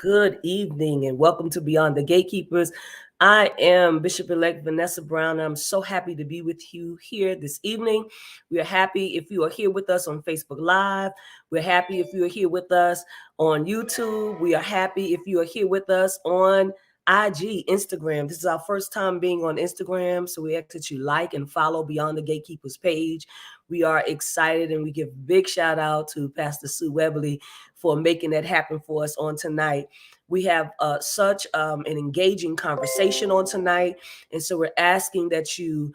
Good evening and welcome to Beyond the Gatekeepers. I am Bishop-elect Vanessa Brown. And I'm so happy to be with you here this evening. We are happy if you are here with us on Facebook Live. We're happy if you are here with us on YouTube. We are happy if you are here with us on IG, Instagram. This is our first time being on Instagram, so we ask that you like and follow Beyond the Gatekeepers page. We are excited and we give big shout out to Pastor Sue Webley for making that happen for us on tonight. We have such an engaging conversation on tonight. And so we're asking that you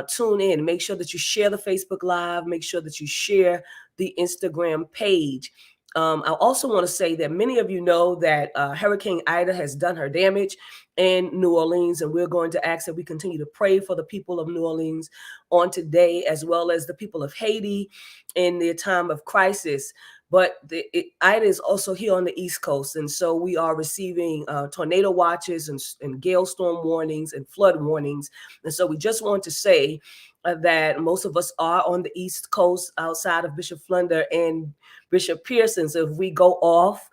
tune in, make sure that you share the Facebook Live, make sure that you share the Instagram page. I also want to say that many of you know that Hurricane Ida has done her damage in New Orleans, and we're going to ask that we continue to pray for the people of New Orleans on today, as well as the people of Haiti in their time of crisis. But Ida is also here on the East Coast, and so we are receiving tornado watches and gale storm warnings and flood warnings. And so we just want to say that most of us are on the East Coast outside of Bishop Flunder and Bishop Pearson. So if we go off,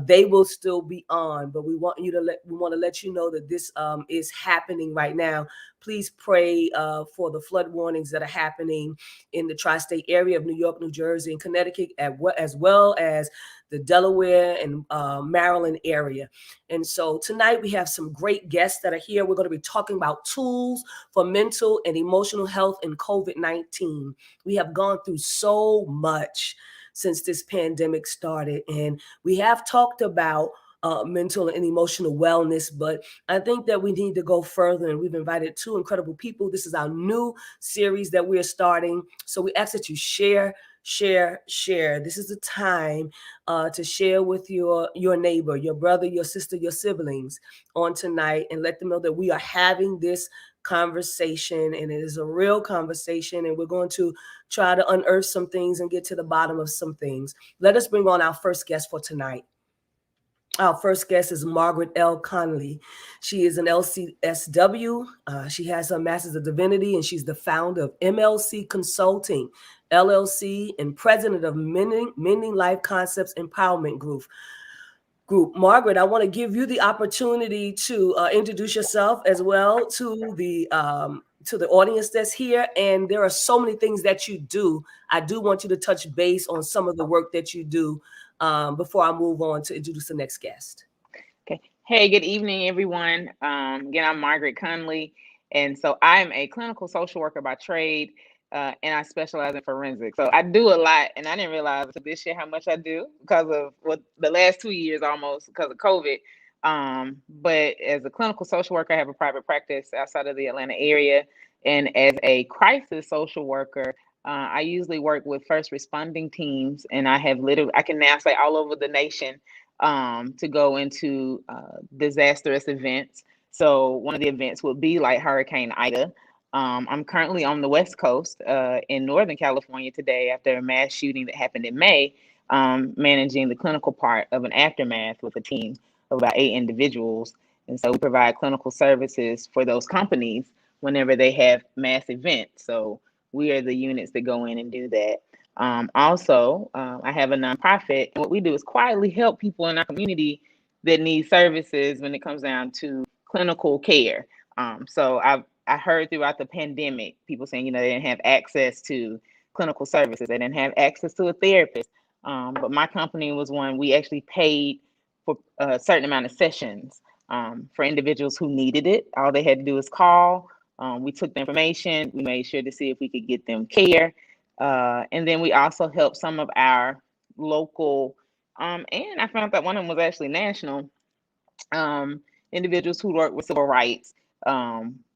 they will still be on. But we want to let you know that this is happening right now. Please pray for the flood warnings that are happening in the tri-state area of New York, New Jersey, and Connecticut, as well as the Delaware and Maryland area. And so tonight we have some great guests that are here. We're going to be talking about tools for mental and emotional health in COVID-19. We have gone through so much since this pandemic started, and we have talked about mental and emotional wellness, but I think that we need to go further, and we've invited two incredible people. This is our new series that we're starting, so we ask that you share share, share. This is the time to share with your neighbor, your brother, your sister, your siblings on tonight, and let them know that we are having this conversation, and it is a real conversation, and we're going to try to unearth some things and get to the bottom of some things. Let us bring on our first guest for tonight. Our first guest is Margaret L. Conley. She is an LCSW. She has her Master's of Divinity, and she's the founder of MLC Consulting, LLC, and president of Mending Life Concepts Empowerment Group. Margaret, I want to give you the opportunity to introduce yourself as well to the audience that's here. And there are so many things that you do. I do want you to touch base on some of the work that you do before I move on to introduce the next guest. Okay. Hey, good evening, everyone. Again, I'm Margaret Conley, and so I'm a clinical social worker by trade, and I specialize in forensics. So I do a lot, and I didn't realize this year how much I do because of the last 2 years almost because of COVID. But as a clinical social worker, I have a private practice outside of the Atlanta area, and as a crisis social worker, I usually work with first responding teams, and I can now say all over the nation to go into disastrous events. So one of the events would be like Hurricane Ida. I'm currently on the West Coast in Northern California today after a mass shooting that happened in May, managing the clinical part of an aftermath with a team of about 8 individuals. And so we provide clinical services for those companies whenever they have mass events. So we are the units that go in and do that. Also, I have a nonprofit, and what we do is quietly help people in our community that need services when it comes down to clinical care. So I heard throughout the pandemic, people saying, they didn't have access to clinical services. They didn't have access to a therapist. But my company was one, we actually paid for a certain amount of sessions for individuals who needed it. All they had to do is call. We took the information. We made sure to see if we could get them care. And then we also help some of our local, and I found that one of them was actually national, individuals who work with civil rights.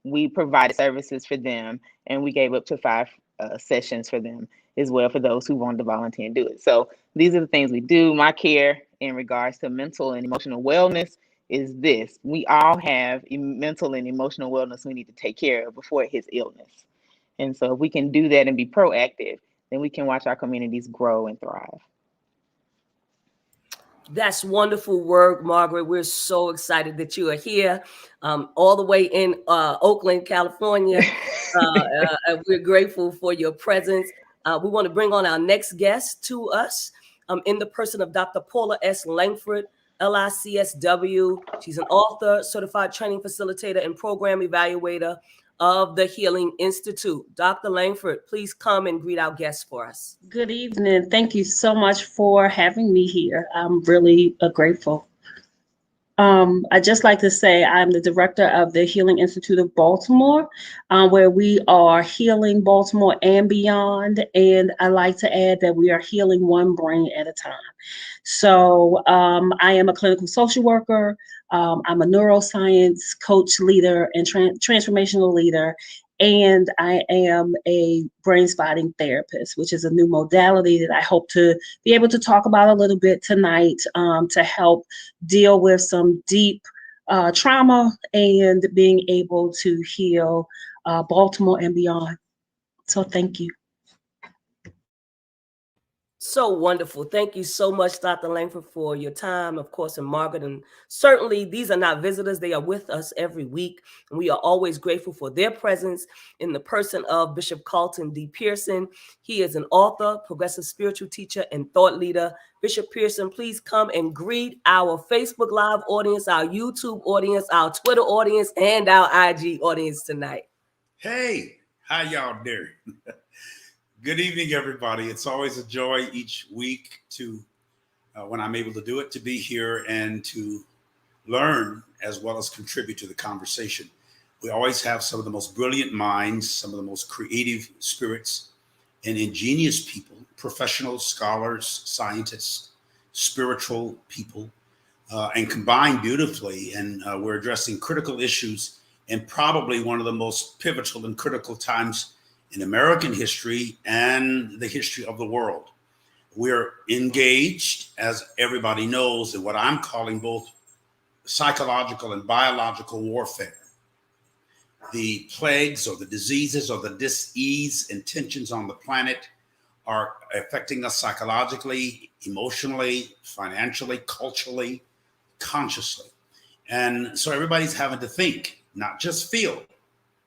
We provided services for them, and we gave up to 5 sessions for them as well for those who wanted to volunteer and do it. So these are the things we do. My care in regards to mental and emotional wellness is this. We all have mental and emotional wellness we need to take care of before it hits illness. And so if we can do that and be proactive, then we can watch our communities grow and thrive. That's wonderful work, Margaret. We're so excited that you are here, all the way in Oakland, California. We're grateful for your presence. We want to bring on our next guest to us in the person of Dr. Paula S. Langford, LICSW. She's an author, certified training facilitator, and program evaluator of the Healing Institute. Dr. Langford, please come and greet our guests for us. Good evening. Thank you so much for having me here. I'm really grateful. I'd just like to say I'm the director of the Healing Institute of Baltimore, where we are healing Baltimore and beyond. And I like to add that we are healing one brain at a time. So I am a clinical social worker. I'm a neuroscience coach, leader, and transformational leader. And I am a brain spotting therapist, which is a new modality that I hope to be able to talk about a little bit tonight to help deal with some deep trauma and being able to heal Baltimore and beyond. So thank you. So wonderful. Thank you so much, Dr. Langford, for your time, of course, and Margaret. And certainly these are not visitors. They are with us every week. And we are always grateful for their presence in the person of Bishop Carlton D. Pearson. He is an author, progressive spiritual teacher, and thought leader. Bishop Pearson, please come and greet our Facebook Live audience, our YouTube audience, our Twitter audience, and our IG audience tonight. Hey, how y'all doing? Good evening, everybody. It's always a joy each week to, when I'm able to do it, to be here and to learn as well as contribute to the conversation. We always have some of the most brilliant minds, some of the most creative spirits, and ingenious people, professionals, scholars, scientists, spiritual people, and combined beautifully. And we're addressing critical issues and probably one of the most pivotal and critical times in American history and the history of the world. We're engaged, as everybody knows, in what I'm calling both psychological and biological warfare. The plagues or the diseases or the dis-ease and tensions on the planet are affecting us psychologically, emotionally, financially, culturally, consciously. And so everybody's having to think, not just feel.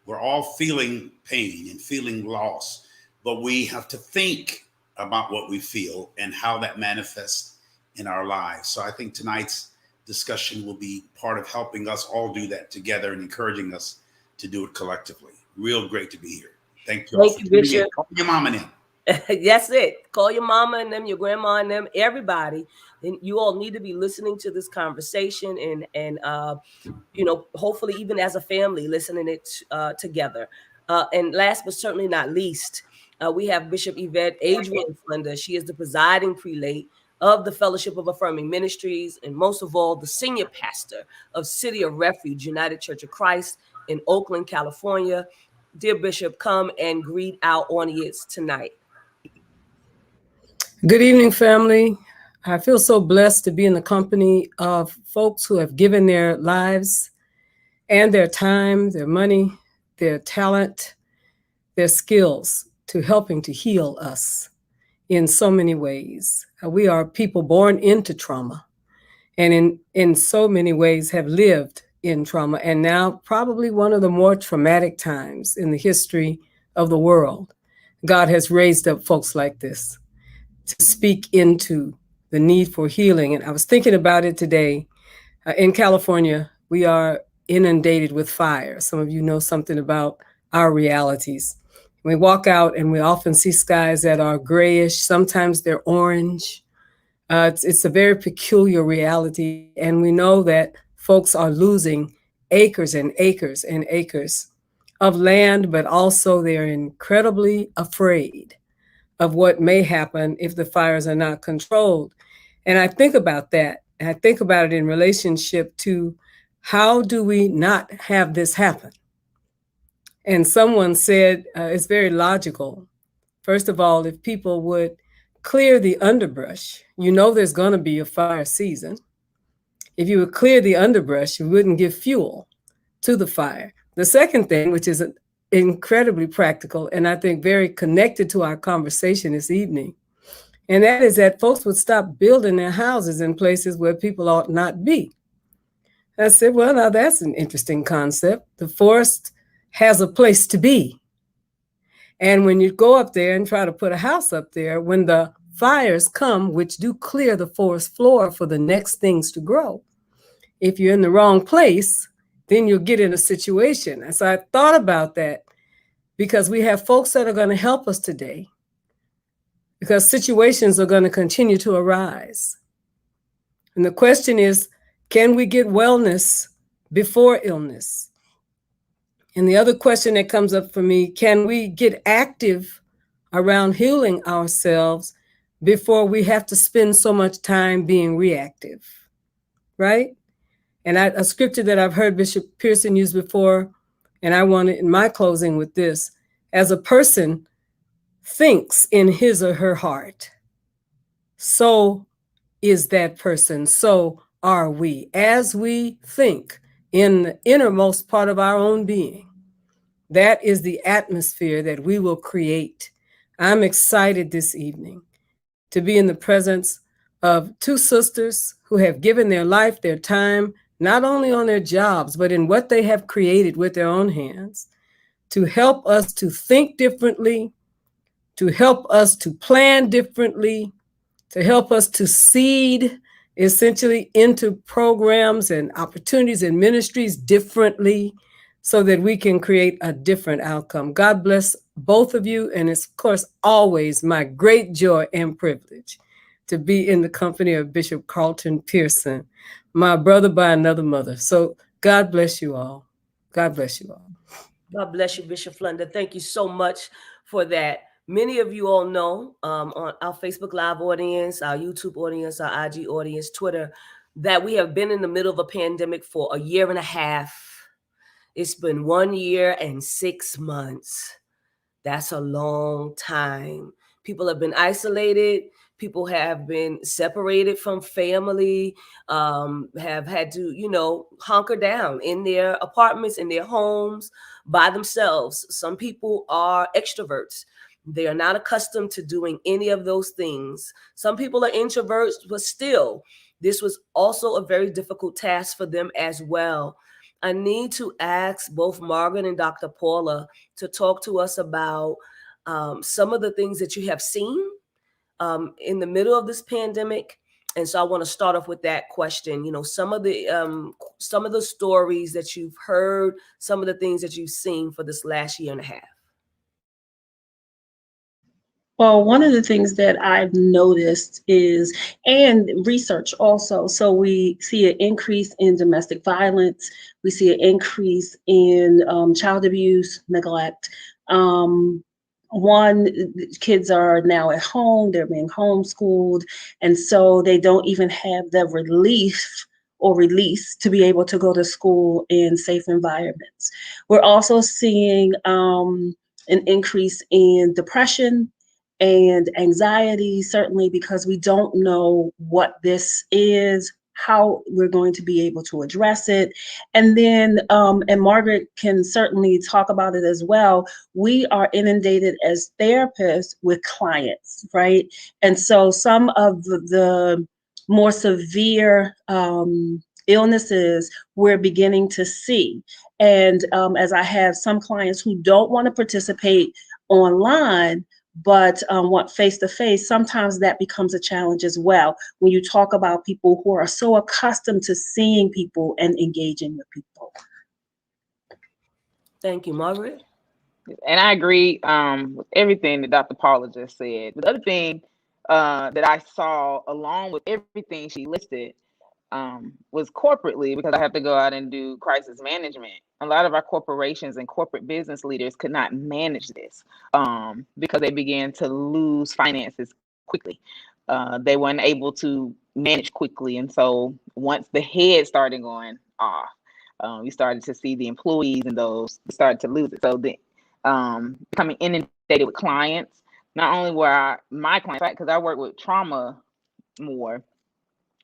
We're all feeling pain and feeling loss, but we have to think about what we feel and how that manifests in our lives. So I think tonight's discussion will be part of helping us all do that together and encouraging us to do it collectively. Real great to be here. Thank you all. Thank you, Bishop. Call your mom and him. That's it. Call your mama and them, your grandma and them, everybody. And you all need to be listening to this conversation and hopefully even as a family, listening it together. And last but certainly not least, we have Bishop Yvette Flunder. She is the presiding prelate of the Fellowship of Affirming Ministries, and most of all, the senior pastor of City of Refuge United Church of Christ in Oakland, California. Dear Bishop, come and greet our audience tonight. Good evening, family. I feel so blessed to be in the company of folks who have given their lives and their time, their money, their talent, their skills to helping to heal us in so many ways. We are people born into trauma and in so many ways have lived in trauma, and now probably one of the more traumatic times in the history of the world. God has raised up folks like this to speak into the need for healing. And I was thinking about it today. In California, we are inundated with fire. Some of you know something about our realities. We walk out and we often see skies that are grayish. Sometimes they're orange. It's a very peculiar reality. And we know that folks are losing acres and acres and acres of land, but also they're incredibly afraid of what may happen if the fires are not controlled. And I think about that. And I think about it in relationship to how do we not have this happen? And someone said it's very logical. First of all, if people would clear the underbrush, you know there's going to be a fire season. If you would clear the underbrush, you wouldn't give fuel to the fire. The second thing, which is incredibly practical and I think very connected to our conversation this evening, and that is that folks would stop building their houses in places where people ought not be. I said, well, now that's an interesting concept. The forest has a place to be. And when you go up there and try to put a house up there, when the fires come, which do clear the forest floor for the next things to grow, if you're in the wrong place, then you'll get in a situation. And so I thought about that because we have folks that are going to help us today because situations are going to continue to arise. And the question is, can we get wellness before illness? And the other question that comes up for me, can we get active around healing ourselves before we have to spend so much time being reactive, right? And a scripture that I've heard Bishop Pearson use before, and I want it in my closing with this, as a person thinks in his or her heart, so is that person, so are we. As we think in the innermost part of our own being, that is the atmosphere that we will create. I'm excited this evening to be in the presence of two sisters who have given their life, their time, not only on their jobs, but in what they have created with their own hands, to help us to think differently, to help us to plan differently, to help us to seed essentially into programs and opportunities and ministries differently so that we can create a different outcome. God bless both of you. And it's, of course, always my great joy and privilege to be in the company of Bishop Carlton Pearson, my brother by another mother. So God bless you all. God bless you all. God bless you, Bishop Flunder. Thank you so much for that. Many of you all know on our Facebook Live audience, our YouTube audience, our IG audience, Twitter, that we have been in the middle of a pandemic for a year and a half. It's been 1 year and 6 months That's a long time. People have been isolated. People have been separated from family, have had to, hunker down in their apartments, in their homes by themselves. Some people are extroverts. They are not accustomed to doing any of those things. Some people are introverts, but still, this was also a very difficult task for them as well. I need to ask both Margaret and Dr. Paula to talk to us about some of the things that you have seen in the middle of this pandemic. And so I want to start off with that question. Some of the stories that you've heard, some of the things that you've seen for this last year and a half. Well, one of the things that I've noticed is, and research also, so we see an increase in domestic violence, we see an increase in child abuse, neglect. Kids are now at home, they're being homeschooled, and so they don't even have the relief or release to be able to go to school in safe environments. We're also seeing an increase in depression and anxiety, certainly because we don't know what this is, how we're going to be able to address it. And then, and Margaret can certainly talk about it as well, we are inundated as therapists with clients, right? And so some of the more severe illnesses we're beginning to see. And as I have some clients who don't want to participate online, but want face-to-face, sometimes that becomes a challenge as well when you talk about people who are so accustomed to seeing people and engaging with people. Thank you, Margaret. And I agree with everything that Dr. Paula just said. The other thing that I saw along with everything she listed was corporately, because I have to go out and do crisis management. A lot of our corporations and corporate business leaders could not manage this because they began to lose finances quickly. They weren't able to manage quickly. And so once the head started going off, we started to see the employees and those started to lose it. So the becoming inundated with clients, not only were my clients, because I work with trauma more,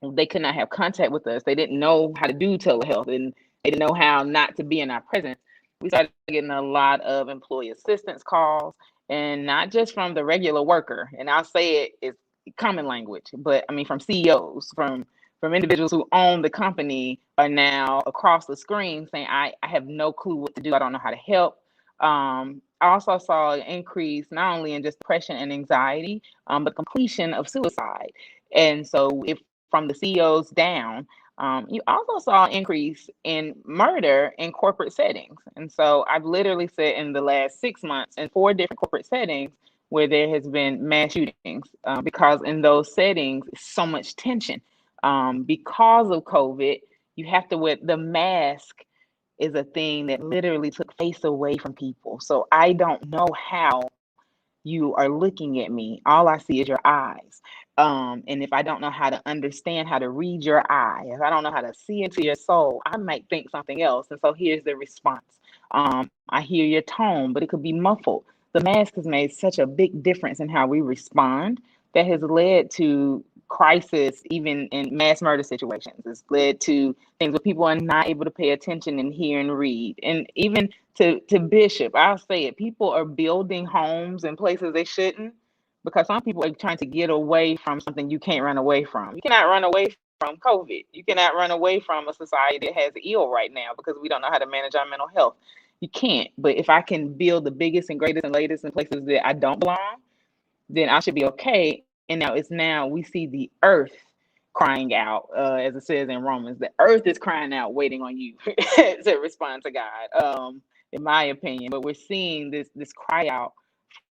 they could not have contact with us. They didn't know how to do telehealth, and they didn't know how not to be in our presence. We started getting a lot of employee assistance calls, and not just from the regular worker. And I'll say it's common language, but I mean from CEOs, from individuals who own the company are now across the screen saying, I have no clue what to do. I don't know how to help. I also saw an increase not only in just depression and anxiety, but completion of suicide. And so if from the CEOs down, you also saw an increase in murder in corporate settings. And so I've literally said in the last 6 months in 4 different corporate settings where there has been mass shootings, because in those settings, so much tension. Because of COVID, you have to wear the mask is a thing that literally took face away from people. So I don't know how you are looking at me. All I see is your eyes. And if I don't know how to understand how to read your eye, if I don't know how to see into your soul, I might think something else. And so here's the response. I hear your tone, but it could be muffled. The mask has made such a big difference in how we respond that has led to crisis, even in mass murder situations. It's led to things where people are not able to pay attention and hear and read. And even to Bishop, I'll say it, people are building homes in places they shouldn't, because some people are trying to get away from something you can't run away from. You cannot run away from COVID. You cannot run away from a society that has ill right now because we don't know how to manage our mental health. You can't. But if I can build the biggest and greatest and latest in places that I don't belong, then I should be okay. And now we see the earth crying out, as it says in Romans. The earth is crying out, waiting on you to respond to God, in my opinion. But we're seeing this cry out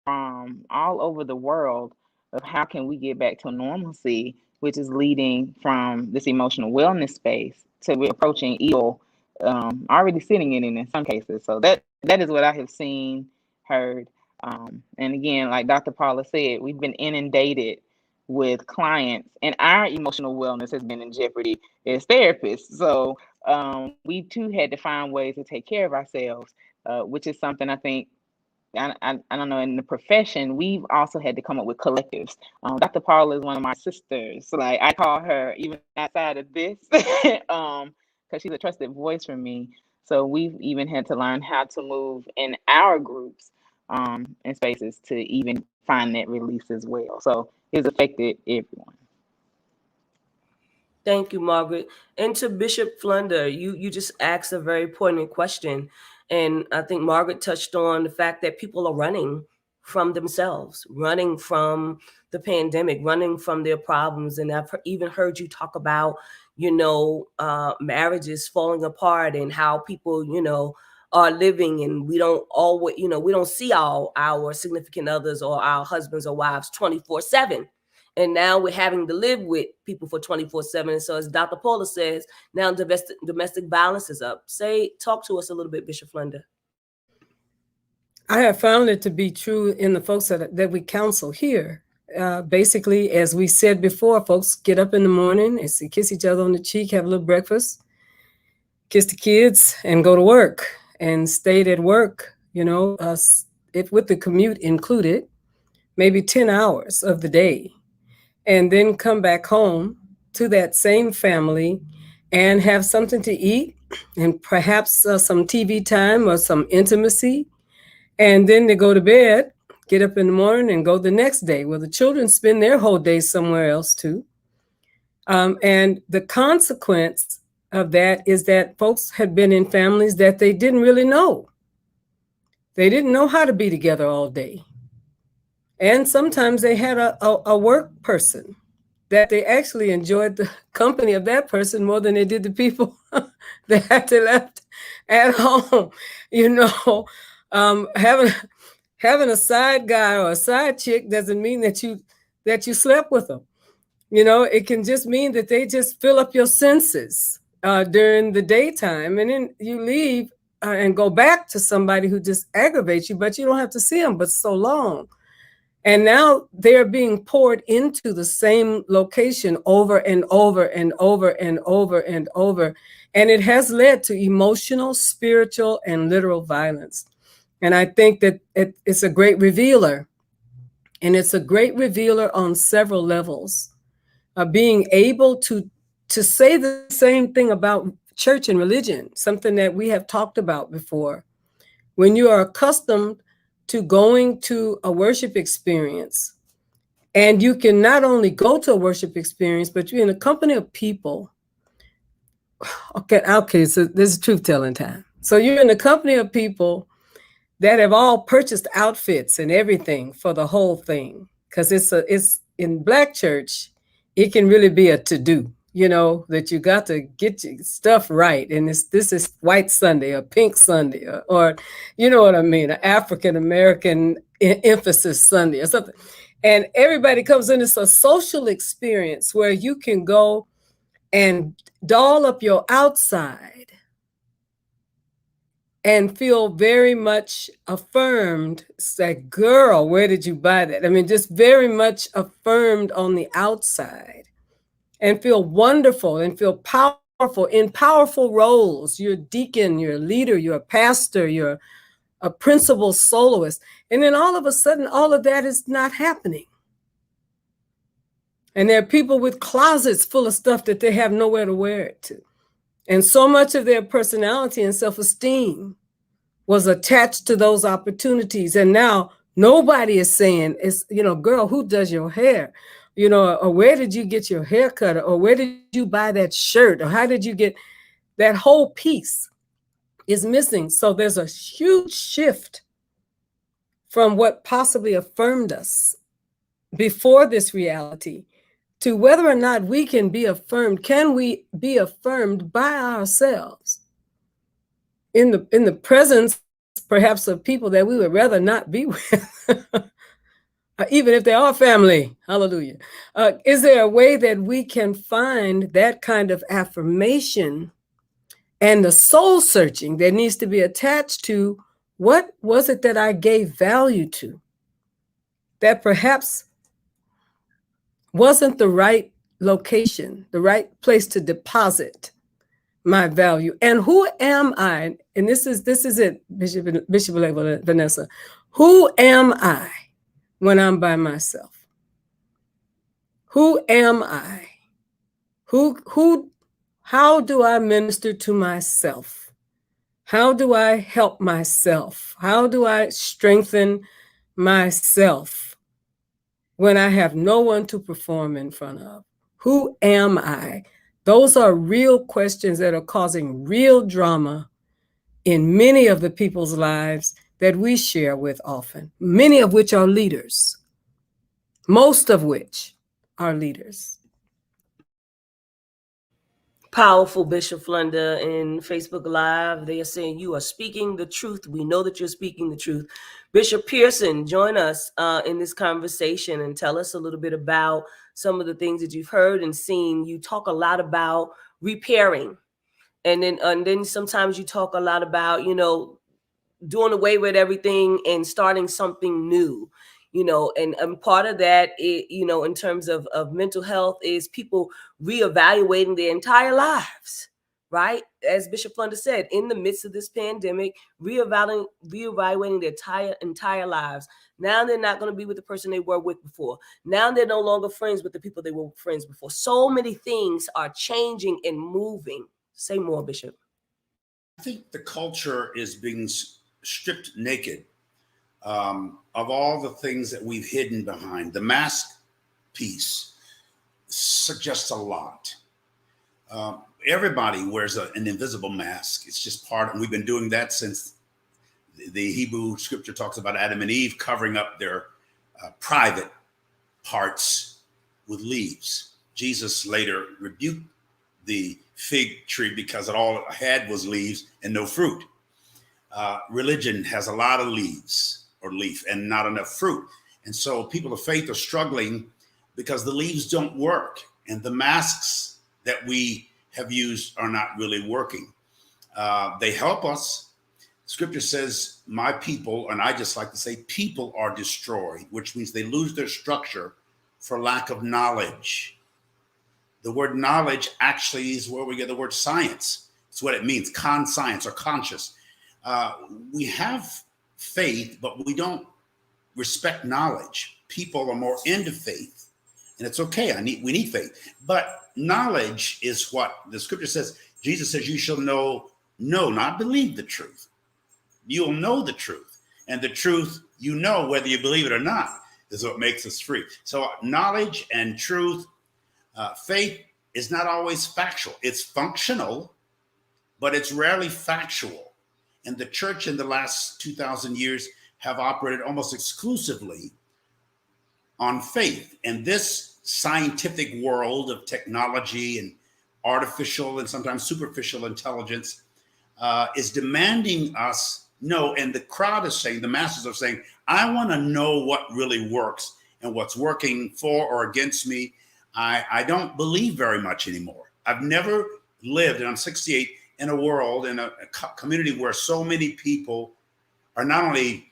from all over the world of how can we get back to normalcy, which is leading from this emotional wellness space to we're approaching ill, already sitting in some cases. So that is what I have seen, heard. And again, like Dr. Paula said, we've been inundated with clients, and our emotional wellness has been in jeopardy as therapists. So we too had to find ways to take care of ourselves, which is something I think I don't know, in the profession, we've also had to come up with collectives. Dr. Paula is one of my sisters. So like I call her even outside of this, because she's a trusted voice for me. So we've even had to learn how to move in our groups and spaces to even find that release as well. So it's affected everyone. Thank you, Margaret. And to Bishop Flunder, you just asked a very poignant question. And I think Margaret touched on the fact that people are running from themselves, running from the pandemic, running from their problems. And I've even heard you talk about, marriages falling apart and how people, are living, and we don't always, we don't see our significant others or our husbands or wives 24/7. And now we're having to live with people for 24/7. And so as Dr. Paula says, now domestic violence is up. Talk to us a little bit, Bishop Flunder. I have found it to be true in the folks that we counsel here. Basically, as we said before, folks get up in the morning and kiss each other on the cheek, have a little breakfast, kiss the kids, and go to work and stayed at work, if with the commute included, maybe 10 hours of the day, and then come back home to that same family and have something to eat and perhaps some TV time or some intimacy. And then they go to bed, get up in the morning and go the next day. Well, the children spend their whole day somewhere else too. And the consequence of that is that folks had been in families that they didn't really know. They didn't know how to be together all day. And sometimes they had a work person that they actually enjoyed the company of that person more than they did the people that they left at home. Having a side guy or a side chick doesn't mean that you slept with them. It can just mean that they just fill up your senses during the daytime, and then you leave and go back to somebody who just aggravates you, but you don't have to see them but so long. And now they're being poured into the same location over and over and over and over and over. And it has led to emotional, spiritual, and literal violence. And I think that it's a great revealer. And it's a great revealer on several levels. Being able to say the same thing about church and religion, something that we have talked about before. When you are accustomed to going to a worship experience, and you can not only go to a worship experience, but you're in the company of people. Okay, so this is truth-telling time. So you're in the company of people that have all purchased outfits and everything for the whole thing. Because it's in Black church, it can really be a to-do, that you got to get your stuff right. And this is White Sunday or Pink Sunday or you know what I mean, an African-American emphasis Sunday or something. And everybody comes in. It's a social experience where you can go and doll up your outside and feel very much affirmed. It's like, girl, where did you buy that? I mean, just very much affirmed on the outside, and feel wonderful and feel powerful in powerful roles. You're a deacon, you're a leader, you're a pastor, you're a principal soloist. And then all of a sudden, all of that is not happening. And there are people with closets full of stuff that they have nowhere to wear it to. And so much of their personality and self-esteem was attached to those opportunities. And now nobody is saying, girl, who does your hair? Or where did you get your hair cut? Or where did you buy that shirt? Or how did you get that whole piece is missing. So there's a huge shift from what possibly affirmed us before this reality to whether or not we can be affirmed. Can we be affirmed by ourselves in the presence, perhaps, of people that we would rather not be with? Even if they are family, hallelujah. Is there a way that we can find that kind of affirmation and the soul searching that needs to be attached to what was it that I gave value to that perhaps wasn't the right location, the right place to deposit my value? And who am I? And this is it, Bishop Vanessa. Who am I when I'm by myself? Who am I? How do I minister to myself? How do I help myself? How do I strengthen myself when I have no one to perform in front of? Who am I? Those are real questions that are causing real drama in many of the people's lives that we share with often, many of which are leaders, most of which are leaders. Powerful, Bishop Flunder in Facebook Live. They are saying you are speaking the truth. We know that you're speaking the truth. Bishop Pearson, join us in this conversation and tell us a little bit about some of the things that you've heard and seen. You talk a lot about repairing, and then sometimes you talk a lot about, doing away with everything and starting something new. And part of that, in terms of mental health, is people reevaluating their entire lives, right? As Bishop Flunder said, in the midst of this pandemic, reevaluating their entire lives. Now they're not going to be with the person they were with before. Now they're no longer friends with the people they were friends before. So many things are changing and moving. Say more, Bishop. I think the culture is being stripped naked of all the things that we've hidden behind. The mask piece suggests a lot. Everybody wears an invisible mask. It's just part, and we've been doing that since the Hebrew scripture talks about Adam and Eve covering up their private parts with leaves. Jesus later rebuked the fig tree because it all it had was leaves and no fruit. Religion has a lot of leaves or leaf and not enough fruit. And so people of faith are struggling because the leaves don't work and the masks that we have used are not really working. They help us. Scripture says, my people, and I just like to say people are destroyed, which means they lose their structure for lack of knowledge. The word knowledge actually is where we get the word science. It's what it means, conscience or conscious. We have faith, but we don't respect knowledge. People are more into faith, and it's okay. We need faith, but knowledge is what the scripture says. Jesus says, "You shall know, not believe the truth. You'll know the truth, and the truth, whether you believe it or not, is what makes us free." So knowledge and truth, faith is not always factual. It's functional, but it's rarely factual. And the church in the last 2,000 years have operated almost exclusively on faith. And this scientific world of technology and artificial and sometimes superficial intelligence is demanding us know. And the crowd is saying, the masses are saying, I want to know what really works and what's working for or against me. I don't believe very much anymore. I've never lived, and I'm 68, in a world, in a community where so many people are not only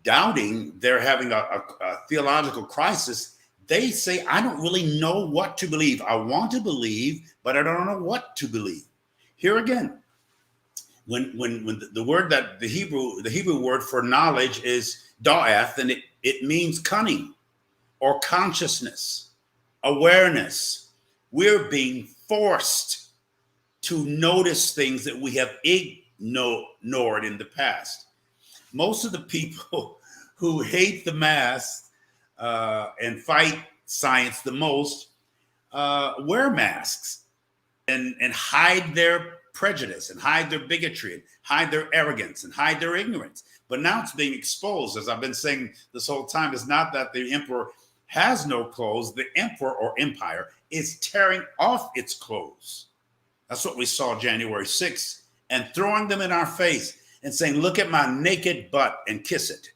doubting, they're having a theological crisis. They say, I don't really know what to believe. I want to believe, but I don't know what to believe. Here again, when the word that the Hebrew word for knowledge is da'ath, and it means cunning or consciousness, awareness. We're being forced to notice things that we have ignored in the past. Most of the people who hate the mask and fight science the most wear masks and hide their prejudice and hide their bigotry and hide their arrogance and hide their ignorance. But now it's being exposed. As I've been saying this whole time, it's not that the emperor has no clothes. The emperor or empire is tearing off its clothes. That's what we saw January 6th, and throwing them in our face and saying, look at my naked butt and kiss it.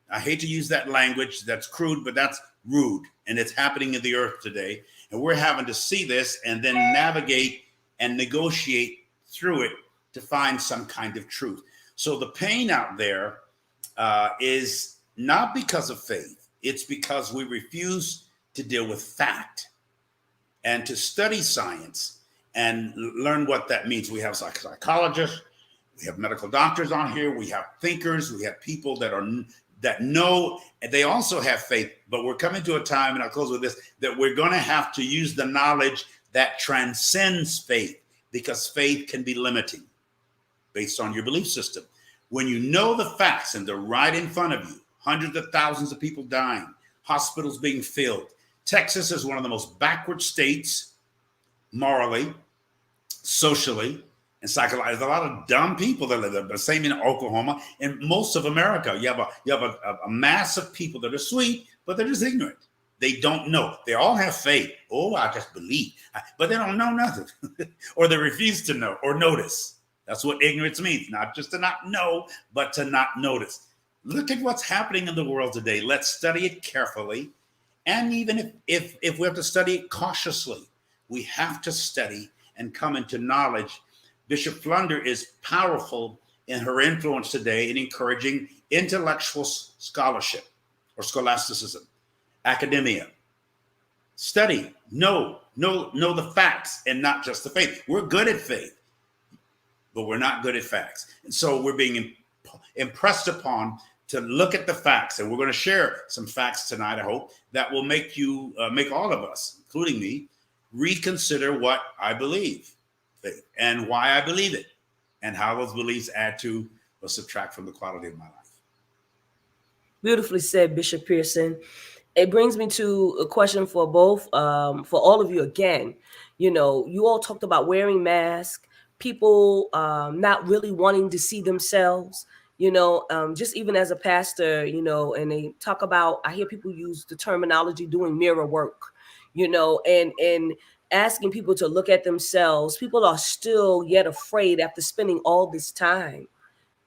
I hate to use that language. That's crude, but that's rude. And it's happening in the earth today. And we're having to see this and then navigate and negotiate through it to find some kind of truth. So the pain out there is not because of faith. It's because we refuse to deal with fact and to study science and learn what that means. We have psychologists, we have medical doctors on here, we have thinkers, we have people that know, and they also have faith. But we're coming to a time, and I'll close with this, that we're going to have to use the knowledge that transcends faith, because faith can be limiting based on your belief system. When you know the facts and they're right in front of you, hundreds of thousands of people dying, hospitals being filled. Texas is one of the most backward states morally, socially, and psychologically. There's a lot of dumb people that live there. The same in Oklahoma and most of America. You have a mass of people that are sweet, but they're just ignorant. They don't know. They all have faith. Oh, I just believe. But they don't know nothing. Or they refuse to know or notice. That's what ignorance means. Not just to not know, but to not notice. Look at what's happening in the world today. Let's study it carefully. And even if we have to study it cautiously, we have to study and come into knowledge. Bishop Flunder is powerful in her influence today in encouraging intellectual scholarship or scholasticism, academia. Study, know the facts and not just the faith. We're good at faith, but we're not good at facts. And so we're being impressed upon to look at the facts, and we're going to share some facts tonight, I hope, that will make all of us, including me, reconsider what I believe and why I believe it, and how those beliefs add to or subtract from the quality of my life. Beautifully said, Bishop Pearson. It brings me to a question for both, for all of you again. You all talked about wearing masks, people not really wanting to see themselves. Just even as a pastor, and they talk about, I hear people use the terminology doing mirror work, and asking people to look at themselves. People are still yet afraid after spending all this time,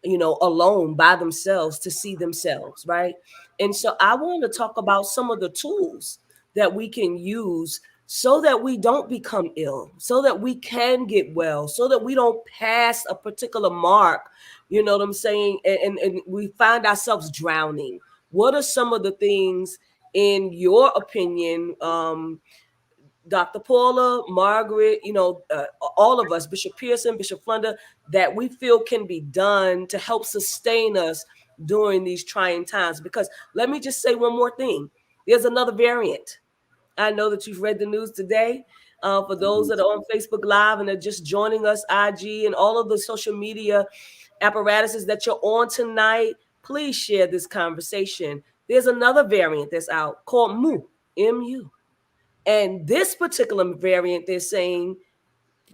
alone by themselves to see themselves, right? And so I want to talk about some of the tools that we can use so that we don't become ill, so that we can get well, so that we don't pass a particular mark, you know what I'm saying? And we find ourselves drowning. What are some of the things, in your opinion, Dr. Paula, Margaret, all of us, Bishop Pearson, Bishop Flunder, that we feel can be done to help sustain us during these trying times? Because let me just say one more thing. There's another variant. I know that you've read the news today. For those that are on Facebook Live and are just joining us, IG and all of the social media apparatuses that you're on tonight, please share this conversation. There's another variant that's out called MU. And this particular variant, they're saying,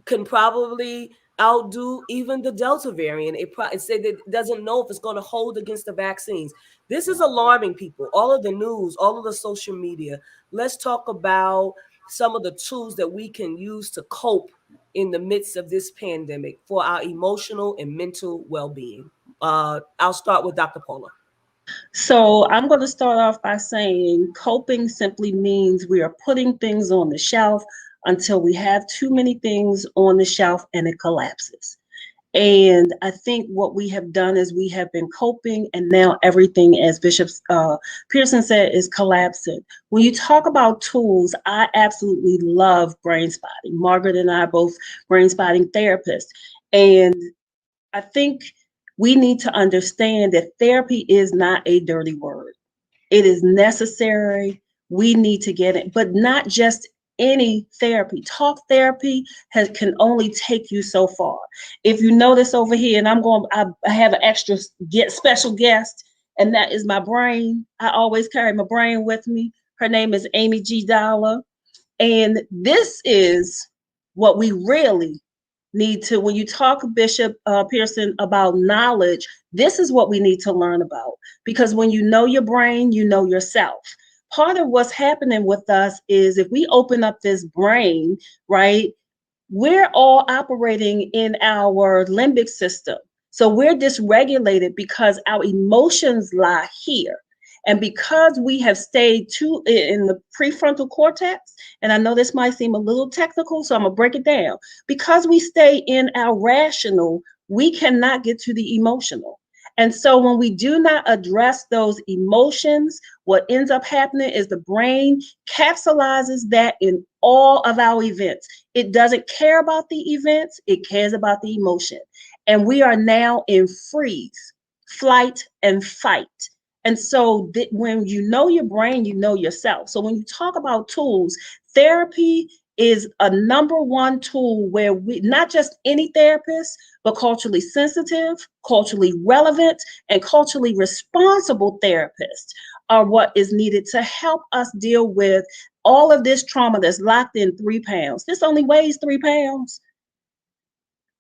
can probably outdo even the Delta variant. It said that it doesn't know if it's going to hold against the vaccines. This is alarming, people. All of the news, all of the social media. Let's talk about some of the tools that we can use to cope in the midst of this pandemic for our emotional and mental well-being. I'll start with Dr. Paula. So I'm going to start off by saying coping simply means we are putting things on the shelf until we have too many things on the shelf and it collapses. And I think what we have done is we have been coping, and now everything, as Bishop Pearson said, is collapsing. When you talk about tools, I absolutely love brain spotting. Margaret and I are both brain spotting therapists. And I think we need to understand that therapy is not a dirty word. It is necessary. We need to get it, but not just any therapy. Talk therapy can only take you so far. If you notice over here, and I have an extra special guest, and that is my brain. I always carry my brain with me. Her name is Amy G. Dollar. And this is what we really need to, when you talk, Bishop Pearson, about knowledge, this is what we need to learn about. Because when you know your brain, you know yourself. Part of what's happening with us is if we open up this brain, right, we're all operating in our limbic system. So we're dysregulated because our emotions lie here. And because we have stayed too in the prefrontal cortex, and I know this might seem a little technical, so I'm gonna break it down. Because we stay in our rational, we cannot get to the emotional. And so when we do not address those emotions, what ends up happening is the brain capsulizes that in all of our events. It doesn't care about the events, it cares about the emotion. And we are now in freeze, flight, and fight. And so when you know your brain, you know yourself. So when you talk about tools, therapy is a number one tool where we, not just any therapist, but culturally sensitive, culturally relevant, and culturally responsible therapists are what is needed to help us deal with all of this trauma that's locked in 3 pounds. This only weighs 3 pounds.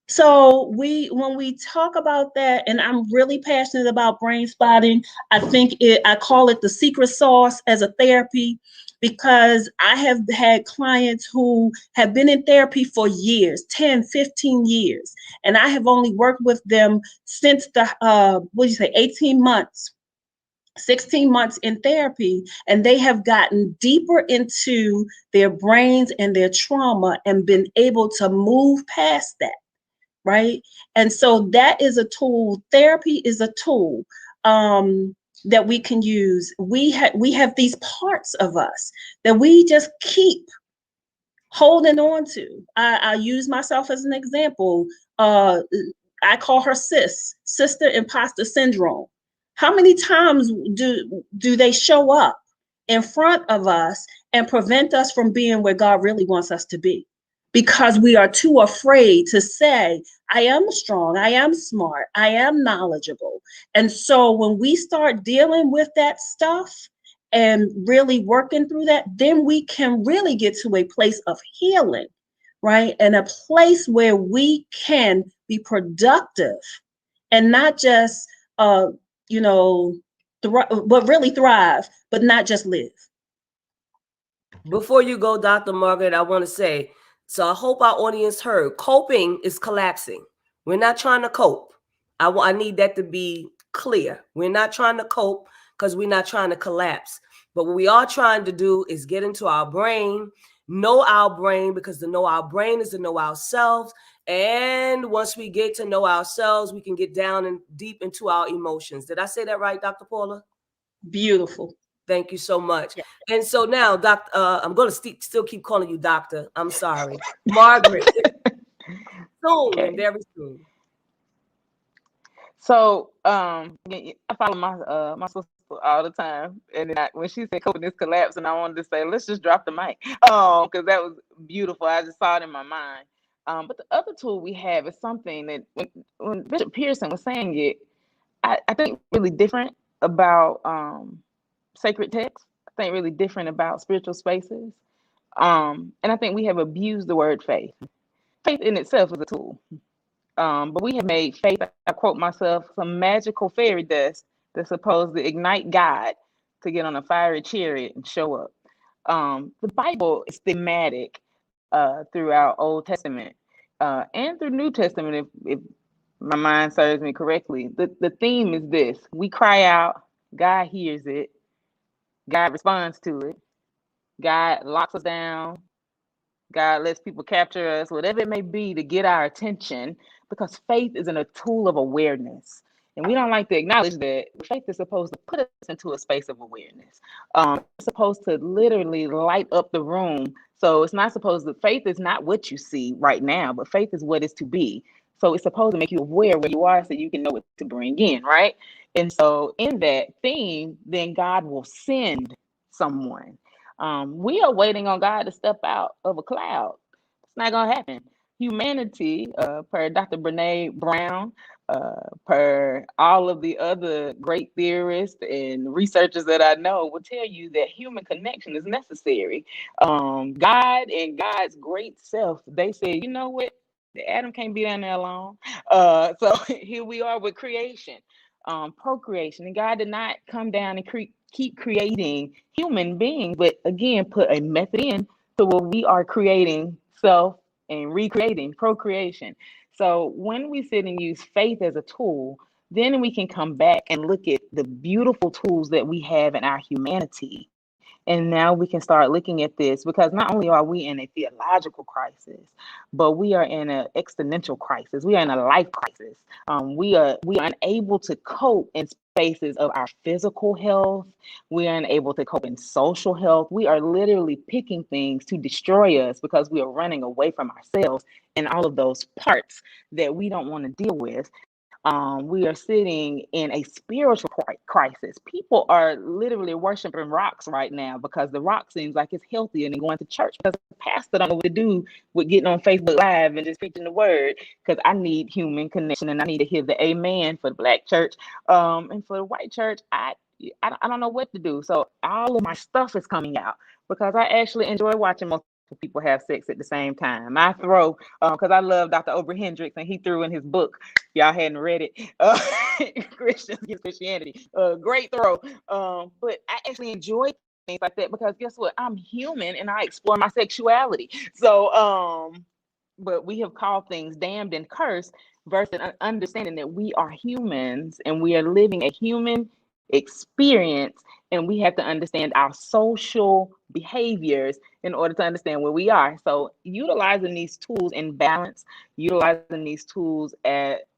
So when we talk about that, and I'm really passionate about brain spotting, I call it the secret sauce as a therapy, because I have had clients who have been in therapy for years, 10, 15 years, and I have only worked with them since 18 months. 16 months in therapy, and they have gotten deeper into their brains and their trauma and been able to move past that. Right. And so that is a tool. Therapy is a tool that we can use. We have these parts of us that we just keep holding on to. I use myself as an example. I call her sister imposter syndrome. How many times do they show up in front of us and prevent us from being where God really wants us to be? Because we are too afraid to say, I am strong, I am smart, I am knowledgeable. And so when we start dealing with that stuff and really working through that, then we can really get to a place of healing, right? And a place where we can be productive and not just, but really thrive, but not just live. Before you go, Dr. Margaret, I want to say, so I hope our audience heard, coping is collapsing. We're not trying to cope. I need that to be clear. We're not trying to cope because we're not trying to collapse. But what we are trying to do is get into our brain, know our brain, because to know our brain is to know ourselves. And once we get to know ourselves, we can get down and deep into our emotions. Did I say that right, Dr. Paula? Beautiful. Thank you so much. Yeah. And so now, Doctor, I'm going to still keep calling you Doctor. I'm sorry. Margaret. Soon, okay. Very soon. So I follow my sister all the time, and then when she said coping is collapsing, I wanted to say, let's just drop the mic, because that was beautiful. I just saw it in my mind. But the other tool we have is something that when Bishop Pearson was saying it, I think really different about sacred text. I think really different about spiritual spaces. And I think we have abused the word faith. Faith in itself is a tool. But we have made faith, I quote myself, some magical fairy dust that's supposed to ignite God to get on a fiery chariot and show up. The Bible is thematic throughout Old Testament and through New Testament, if my mind serves me correctly. The theme is this: we cry out, God hears it, God responds to it, God locks us down, God lets people capture us, whatever it may be, to get our attention, because faith isn't a tool of awareness. And we don't like to acknowledge that faith is supposed to put us into a space of awareness. It's supposed to literally light up the room. So it's not supposed to, faith is not what you see right now, but faith is what is to be. So it's supposed to make you aware where you are so you can know what to bring in, right? And so in that theme, then God will send someone. We are waiting on God to step out of a cloud. It's not going to happen. Humanity, per Dr. Brene Brown, per all of the other great theorists and researchers that I know, will tell you that human connection is necessary. God and God's great self, they said, you know what? Adam can't be down there alone. So here we are with creation, procreation. And God did not come down and keep creating human beings, but again, put a method in to where we are creating self and recreating procreation. So when we sit and use faith as a tool, then we can come back and look at the beautiful tools that we have in our humanity And now we can start looking at this, because not only are we in a theological crisis, but we are in an existential crisis. We are in a life crisis. We are unable to cope in spaces of our physical health. We are unable to cope in social health. We are literally picking things to destroy us because we are running away from ourselves and all of those parts that we don't want to deal with. We are sitting in a spiritual crisis. People are literally worshiping rocks right now because the rock seems like it's healthier than going to church, because the pastor don't know what to do with getting on Facebook Live and just preaching the word, because I need human connection and I need to hear the amen for the Black church. And for the white church, I don't know what to do. So all of my stuff is coming out because I actually enjoy watching most people have sex at the same time. I throw, because I love Dr. Oprah Hendricks, and he threw in his book, y'all hadn't read it, Christians Against Christianity. Great throw. But I actually enjoy things like that because guess what? I'm human and I explore my sexuality. So, but we have called things damned and cursed versus understanding that we are humans and we are living a human experience, and we have to understand our social behaviors in order to understand where we are. So utilizing these tools in balance, utilizing these tools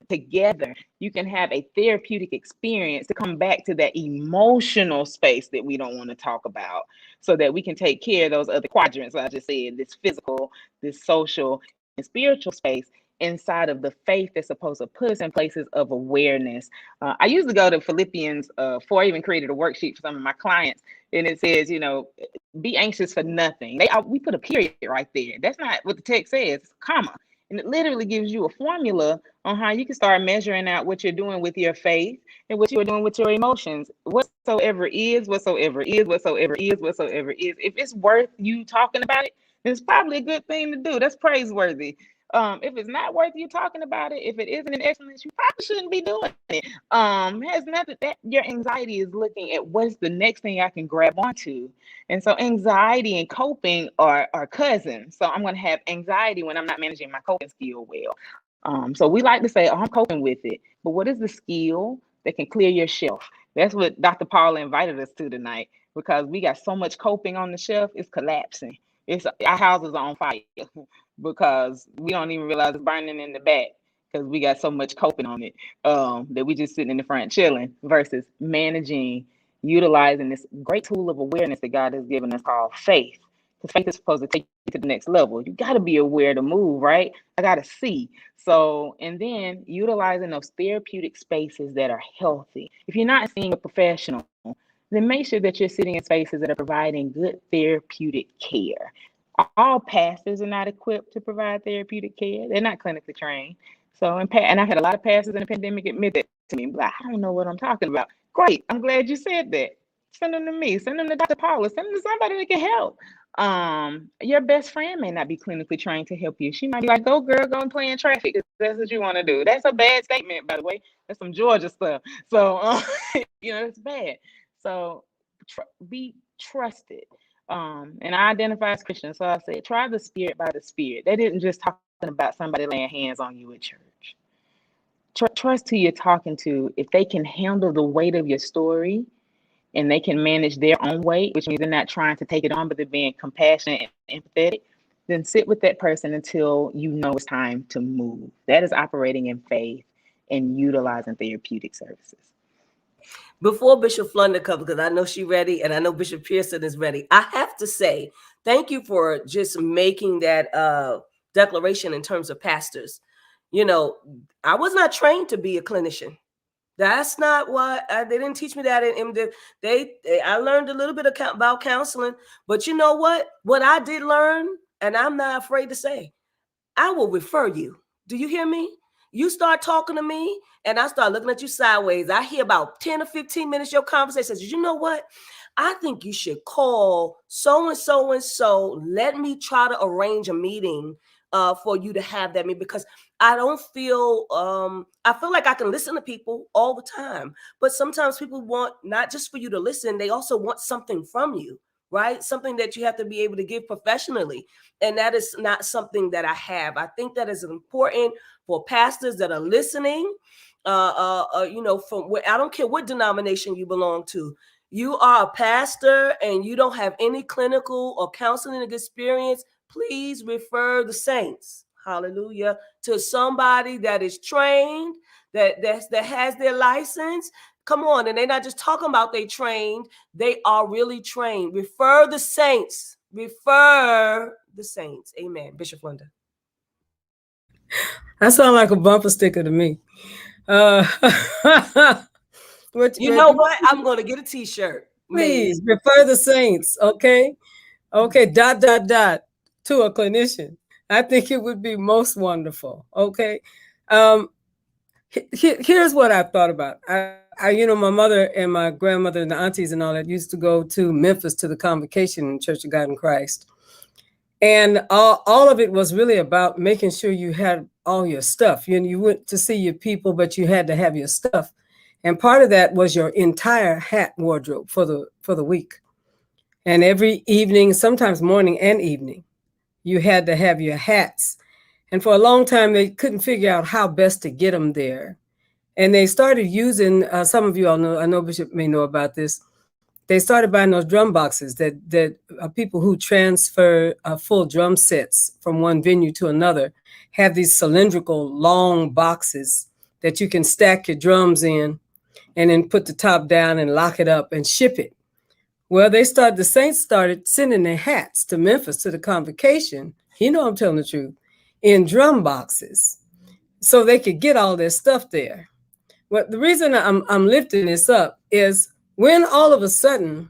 together, you can have a therapeutic experience to come back to that emotional space that we don't want to talk about, so that we can take care of those other quadrants I just said, this physical, this social, and spiritual space inside of the faith that's supposed to put us in places of awareness. I used to go to Philippians 4. I even created a worksheet for some of my clients, and it says, be anxious for nothing. We put a period right there. That's not what the text says, it's a comma. And it literally gives you a formula on how you can start measuring out what you're doing with your faith and what you're doing with your emotions. Whatsoever is, whatsoever is, whatsoever is, whatsoever is. If it's worth you talking about it, it's probably a good thing to do. That's praiseworthy. If it's not worth you talking about it, if it isn't an excellence, you probably shouldn't be doing it. Has nothing that your anxiety is looking at what's the next thing I can grab onto. And so anxiety and coping are cousins. So I'm going to have anxiety when I'm not managing my coping skill well. So we like to say, oh, I'm coping with it. But what is the skill that can clear your shelf? That's what Dr. Paula invited us to tonight, because we got so much coping on the shelf, it's collapsing. Our houses are on fire because we don't even realize it's burning in the back because we got so much coping on it, that we just sitting in the front chilling, versus managing, utilizing this great tool of awareness that God has given us called faith. Because faith is supposed to take you to the next level. You got to be aware to move, right? I got to see. So, and then utilizing those therapeutic spaces that are healthy. If you're not seeing a professional, then make sure that you're sitting in spaces that are providing good therapeutic care. All pastors are not equipped to provide therapeutic care. They're not clinically trained. So, and I've had a lot of pastors in the pandemic admit that to me. Like, I don't know what I'm talking about. Great. I'm glad you said that. Send them to me. Send them to Dr. Paula. Send them to somebody that can help. Your best friend may not be clinically trained to help you. She might be like, go girl, go and play in traffic. That's what you want to do. That's a bad statement, by the way. That's some Georgia stuff. So, it's bad. So be trusted. And I identify as Christian. So I said, try the spirit by the spirit. They didn't just talking about somebody laying hands on you at church. Trust who you're talking to. If they can handle the weight of your story and they can manage their own weight, which means they're not trying to take it on, but they're being compassionate and empathetic, then sit with that person until you know it's time to move. That is operating in faith and utilizing therapeutic services. Before Bishop Flunder comes, because I know she's ready and I know Bishop Pearson is ready, I have to say thank you for just making that declaration in terms of pastors. I was not trained to be a clinician. That's not what they didn't teach me that in I learned a little bit about counseling, but you know what I did learn, and I'm not afraid to say, I will refer you. Do you hear me? You start talking to me and I start looking at you sideways. I hear about 10 or 15 minutes your conversation. You know what? I think you should call so and so and so. Let me try to arrange a meeting for you to have that meeting, because I don't feel I feel like I can listen to people all the time, but sometimes people want not just for you to listen, they also want something from you, right? Something that you have to be able to give professionally. And that is not something that I have. I think that is important for pastors that are listening, from where, I don't care what denomination you belong to. you are a pastor and you don't have any clinical or counseling experience, please refer the saints, hallelujah, to somebody that is trained, that has their license. Come on, and they're not just talking about they trained, they are really trained. Refer the saints. Refer the saints. Amen. Bishop Flunder. That sounds like a bumper sticker to me. You know what? I'm going to get a t-shirt. Please refer the saints, okay? Okay, ... to a clinician. I think it would be most wonderful, okay? Here's what I've thought about. My mother and my grandmother and the aunties and all that used to go to Memphis to the convocation in Church of God in Christ. And all of it was really about making sure you had all your stuff. You went to see your people, but you had to have your stuff. And part of that was your entire hat wardrobe for the week. And every evening, sometimes morning and evening, you had to have your hats. And for a long time, they couldn't figure out how best to get them there. And they started using, some of you all know, I know Bishop may know about this, they started buying those drum boxes that people who transfer full drum sets from one venue to another have these cylindrical long boxes that you can stack your drums in and then put the top down and lock it up and ship it. Well, the saints started sending their hats to Memphis to the convocation. I'm telling the truth, in drum boxes, so they could get all their stuff there. Well, the reason I'm lifting this up is when all of a sudden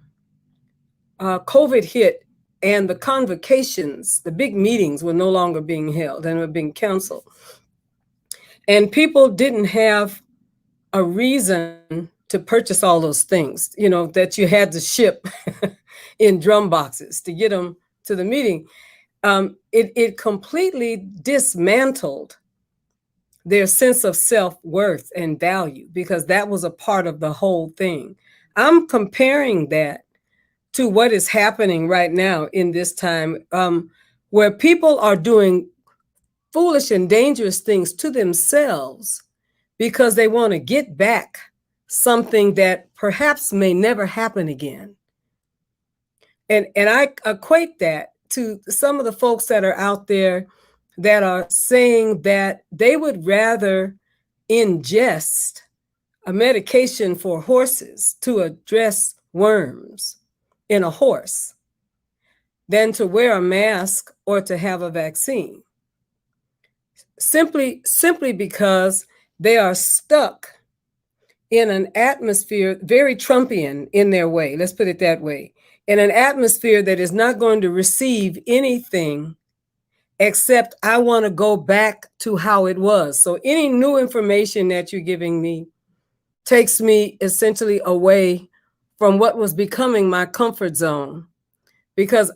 COVID hit and the convocations, the big meetings were no longer being held and were being canceled. And people didn't have a reason to purchase all those things, that you had to ship in drum boxes to get them to the meeting. It completely dismantled their sense of self-worth and value, because that was a part of the whole thing. I'm comparing that to what is happening right now in this time, where people are doing foolish and dangerous things to themselves because they want to get back something that perhaps may never happen again. And I equate that to some of the folks that are out there that are saying that they would rather ingest a medication for horses to address worms in a horse than to wear a mask or to have a vaccine. Simply because they are stuck in an atmosphere, very Trumpian in their way, let's put it that way, in an atmosphere that is not going to receive anything except I want to go back to how it was. So any new information that you're giving me takes me essentially away from what was becoming my comfort zone, because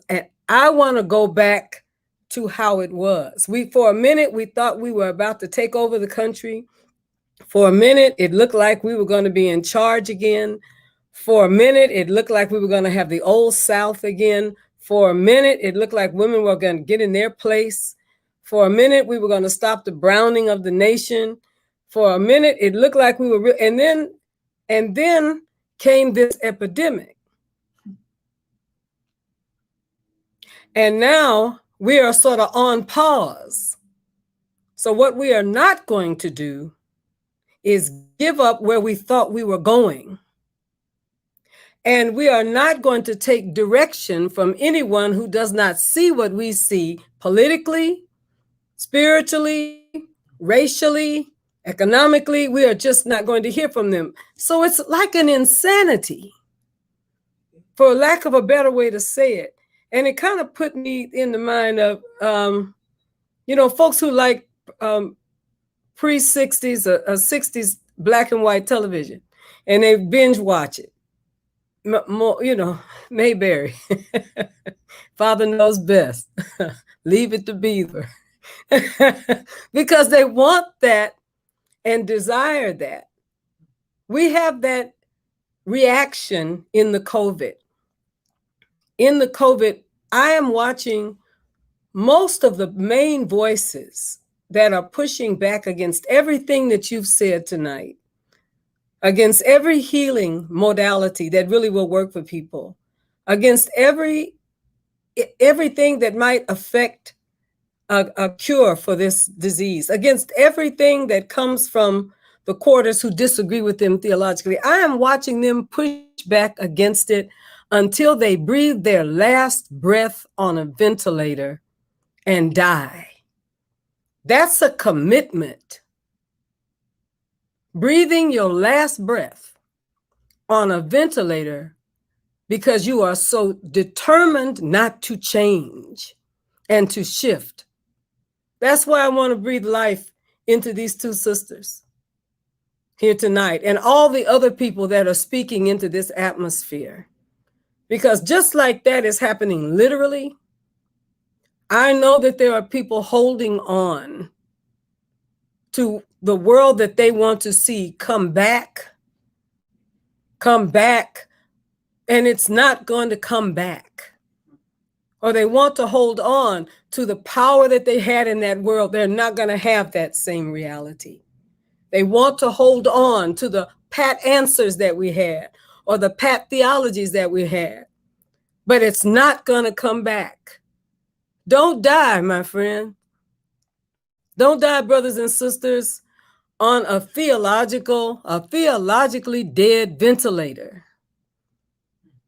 I want to go back to how it was. For a minute, we thought we were about to take over the country. For a minute, it looked like we were going to be in charge again. For a minute, it looked like we were going to have the old South again. For a minute, it looked like women were going to get in their place. For a minute, we were going to stop the browning of the nation. For a minute, it looked like we were, and then came this epidemic. And now we are sort of on pause. So what we are not going to do is give up where we thought we were going. And we are not going to take direction from anyone who does not see what we see politically, spiritually, racially, economically. We are just not going to hear from them. So it's like an insanity, for lack of a better way to say it. And it kind of put me in the mind of, folks who like pre-60s or 60s black and white television, and they binge watch it. Mayberry, Father knows best. Leave it to Beaver. Because they want that and desire that. We have that reaction in the COVID. In the COVID, I am watching most of the main voices that are pushing back against everything that you've said tonight against every healing modality that really will work for people, against everything that might affect a cure for this disease, against everything that comes from the quarters who disagree with them theologically. I am watching them push back against it until they breathe their last breath on a ventilator and die. That's a commitment. Breathing your last breath on a ventilator because you are so determined not to change and to shift. That's why I want to breathe life into these two sisters here tonight and all the other people that are speaking into this atmosphere. Because just like that is happening literally, I know that there are people holding on to the world that they want to see come back, and it's not going to come back. Or they want to hold on to the power that they had in that world. They're not going to have that same reality. They want to hold on to the pat answers that we had or the pat theologies that we had, but it's not going to come back. Don't die, my friend. Don't die, brothers and sisters, on a theologically dead ventilator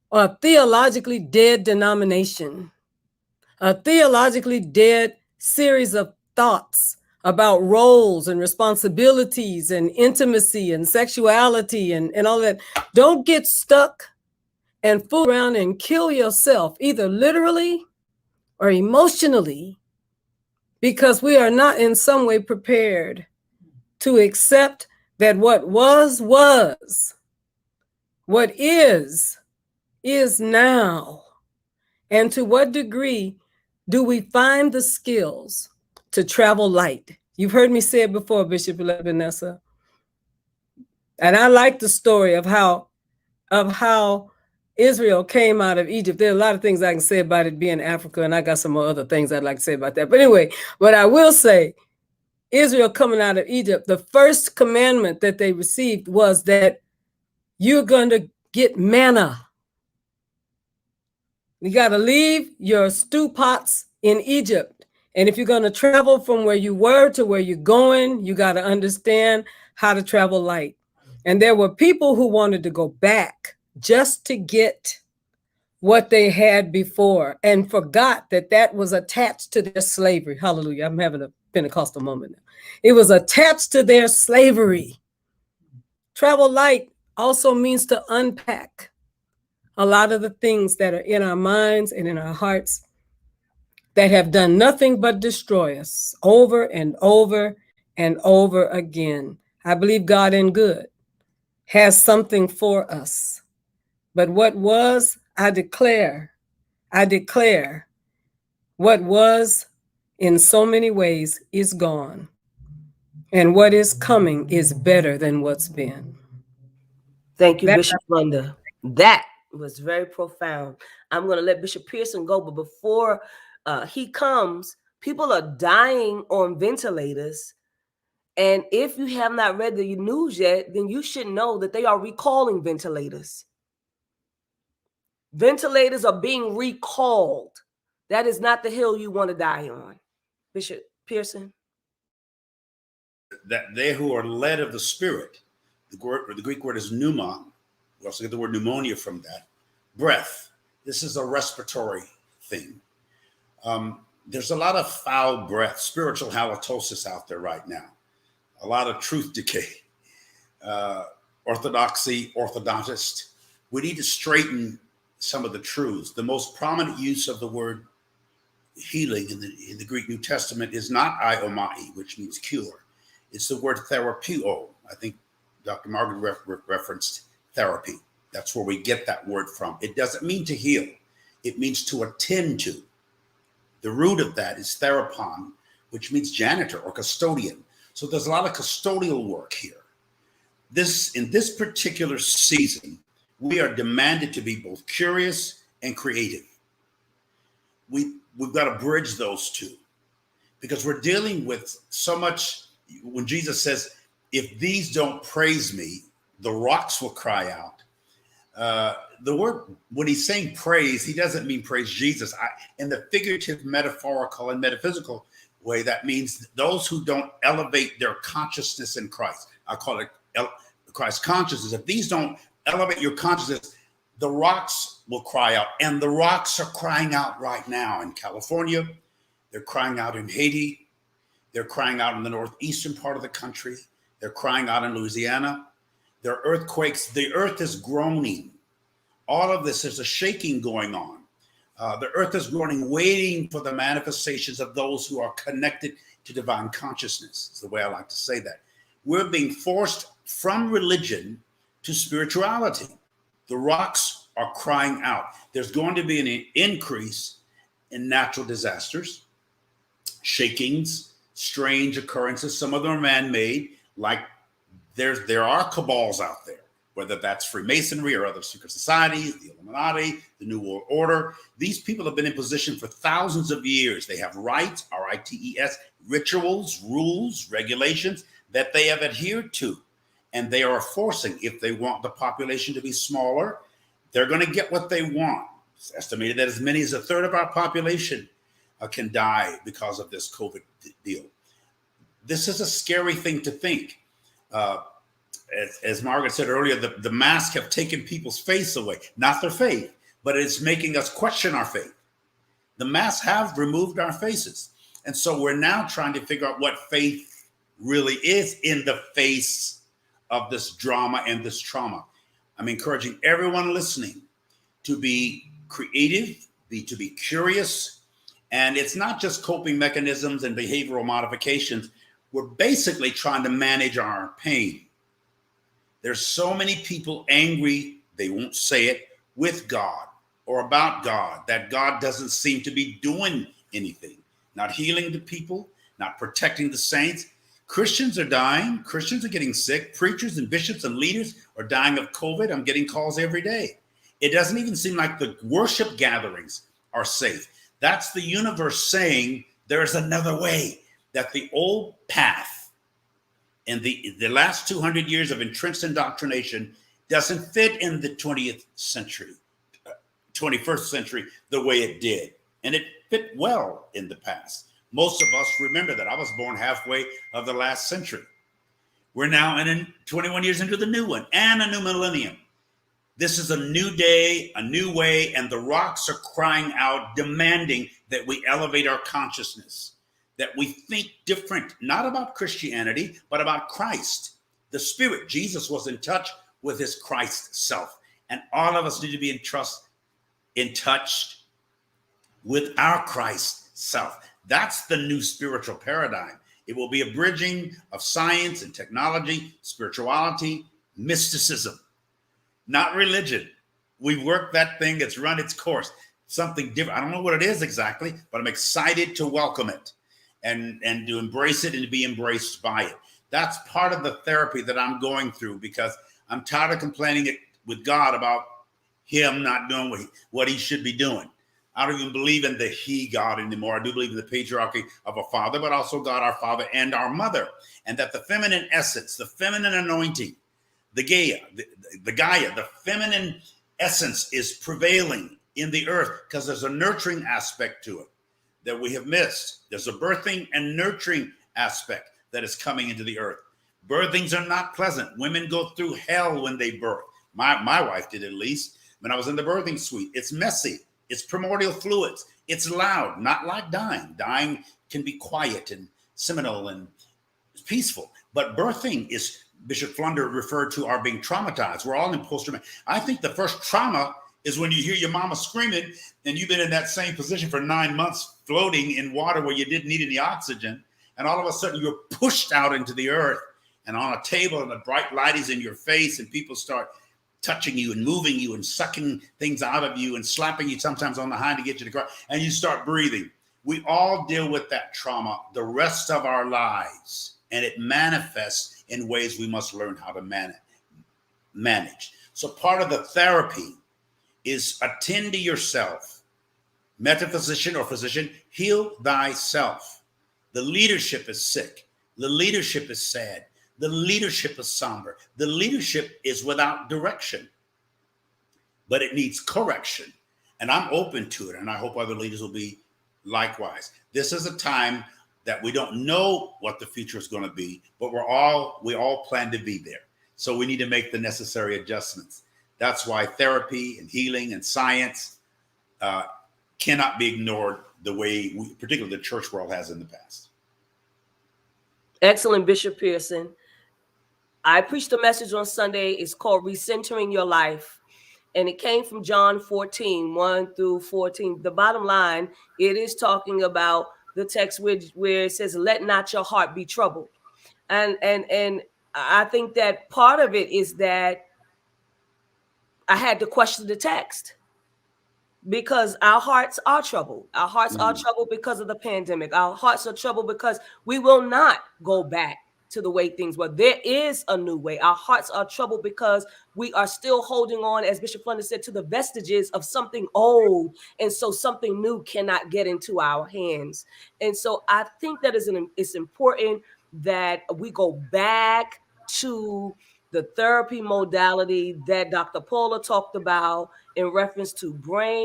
or a theologically dead denomination, a theologically dead series of thoughts about roles and responsibilities and intimacy and sexuality and all that. Don't get stuck and fool around and kill yourself, either literally or emotionally, because we are not in some way prepared to accept that what was, what is now. And to what degree do we find the skills to travel light? You've heard me say it before, Bishop Vanessa. And I like the story of how Israel came out of Egypt. There are a lot of things I can say about it being Africa, and I got some other things I'd like to say about that. But anyway, what I will say, Israel coming out of Egypt, the first commandment that they received was that you're going to get manna. You got to leave your stew pots in Egypt. And if you're going to travel from where you were to where you're going, you got to understand how to travel light. And there were people who wanted to go back just to get what they had before and forgot that that was attached to their slavery. Hallelujah. I'm having a Pentecostal moment now. It was attached to their slavery. Travel light also means to unpack a lot of the things that are in our minds and in our hearts that have done nothing but destroy us over and over and over again. I believe God in good has something for us. But what was, I declare, what was in so many ways is gone. And what is coming is better than what's been. Thank you, Bishop Flunder. That was very profound. I'm going to let Bishop Pearson go, but before he comes, people are dying on ventilators. And if you have not read the news yet, then you should know that they are recalling ventilators. Ventilators are being recalled. That is not the hill you want to die on. Bishop Pearson. That they who are led of the Spirit, the Greek word is pneuma. We also get the word pneumonia from that. Breath. This is a respiratory thing. There's a lot of foul breath, spiritual halitosis out there right now. A lot of truth decay. Orthodoxy, orthodontist. We need to straighten some of the truths. The most prominent use of the word healing in the Greek New Testament is not iomai, which means cure. It's the word therapeo. I think Dr. Margaret referenced therapy. That's where we get that word from. It doesn't mean to heal. It means to attend to. The root of that is therapon, which means janitor or custodian. So there's a lot of custodial work here. In this particular season, we are demanded to be both curious and creative. We've got to bridge those two because we're dealing with so much. When Jesus says, if these don't praise me, the rocks will cry out. The word, when he's saying praise, he doesn't mean praise Jesus. In the figurative, metaphorical, and metaphysical way, that means those who don't elevate their consciousness in Christ. I call it Christ consciousness. If these don't elevate your consciousness, the rocks will cry out. And the rocks are crying out right now in California. They're crying out in Haiti. They're crying out in the northeastern part of the country. They're crying out in Louisiana. There are earthquakes. The earth is groaning. All of this, is a shaking going on. The earth is groaning, waiting for the manifestations of those who are connected to divine consciousness. Is the way I like to say that. We're being forced from religion to spirituality. The rocks are crying out. There's going to be an increase in natural disasters, shakings, strange occurrences. Some of them are man-made, like there are cabals out there, whether that's Freemasonry or other secret societies, the Illuminati, the New World Order. These people have been in position for thousands of years. They have rites, R-I-T-E-S, rituals, rules, regulations that they have adhered to. And they are forcing, if they want the population to be smaller, they're going to get what they want. It's estimated that as many as a third of our population can die because of this COVID deal. This is a scary thing to think. As Margaret said earlier, the masks have taken people's faith away, not their faith, but it's making us question our faith. The masks have removed our faces. And so we're now trying to figure out what faith really is in the face of this drama and this trauma. I'm encouraging everyone listening to be creative, to be curious. And it's not just coping mechanisms and behavioral modifications. We're basically trying to manage our pain. There's so many people angry, they won't say it, with God or about God, that God doesn't seem to be doing anything, not healing the people, not protecting the saints. Christians are dying. Christians are getting sick. Preachers and bishops and leaders are dying of COVID. I'm getting calls every day. It doesn't even seem like the worship gatherings are safe. That's the universe saying there's another way, that the old path and the last 200 years of entrenched indoctrination doesn't fit in the 20th century, 21st century, the way it did. And it fit well in the past. Most of us remember that. I was born halfway of the last century. We're now in 21 years into the new one and a new millennium. This is a new day, a new way, and the rocks are crying out, demanding that we elevate our consciousness, that we think different, not about Christianity, but about Christ, the Spirit. Jesus was in touch with his Christ self, and all of us need to be in touch with our Christ self. That's the new spiritual paradigm. It will be a bridging of science and technology, spirituality, mysticism, not religion. We've worked that thing. It's run its course. Something different. I don't know what it is exactly, but I'm excited to welcome it and to embrace it and to be embraced by it. That's part of the therapy that I'm going through, because I'm tired of complaining with God about him not doing what he should be doing. I don't even believe in the he God anymore. I do believe in the patriarchy of a father, but also God our Father and our mother. And that the feminine essence, the feminine anointing, the Gaia, the feminine essence is prevailing in the earth, because there's a nurturing aspect to it that we have missed. There's a birthing and nurturing aspect that is coming into the earth. Birthings are not pleasant. Women go through hell when they birth. My wife did, at least, when I was in the birthing suite. It's messy. It's primordial fluids. It's loud, not like dying. Dying can be quiet and seminal and peaceful. But birthing is, Bishop Flunder referred to our being traumatized. We're all in post-traumatic. I think the first trauma is when you hear your mama screaming and you've been in that same position for 9 months, floating in water where you didn't need any oxygen. And all of a sudden you're pushed out into the earth and on a table, and the bright light is in your face, and people start touching you and moving you and sucking things out of you and slapping you sometimes on the hind to get you to cry, and you start breathing. We all deal with that trauma the rest of our lives, and it manifests in ways we must learn how to manage. So part of the therapy is attend to yourself. Metaphysician or physician, heal thyself. The leadership is sick. The leadership is sad. The leadership is somber. The leadership is without direction, but it needs correction. And I'm open to it, and I hope other leaders will be likewise. This is a time that we don't know what the future is going to be, but we all plan to be there. So we need to make the necessary adjustments. That's why therapy and healing and science cannot be ignored the way particularly the church world has in the past. Excellent, Bishop Pearson. I preached a message on Sunday. It's called Recentering Your Life. And it came from John 14, 1 through 14. The bottom line, it is talking about the text where it says, let not your heart be troubled. And I think that part of it is that I had to question the text, because our hearts are troubled. Our hearts are troubled because of the pandemic. Our hearts are troubled because we will not go back to the way things were. There is a new way. Our hearts are troubled because we are still holding on, as Bishop Flunder said, to the vestiges of something old. And so something new cannot get into our hands. And so I think that it's important that we go back to the therapy modality that Dr. Paula talked about in reference to brain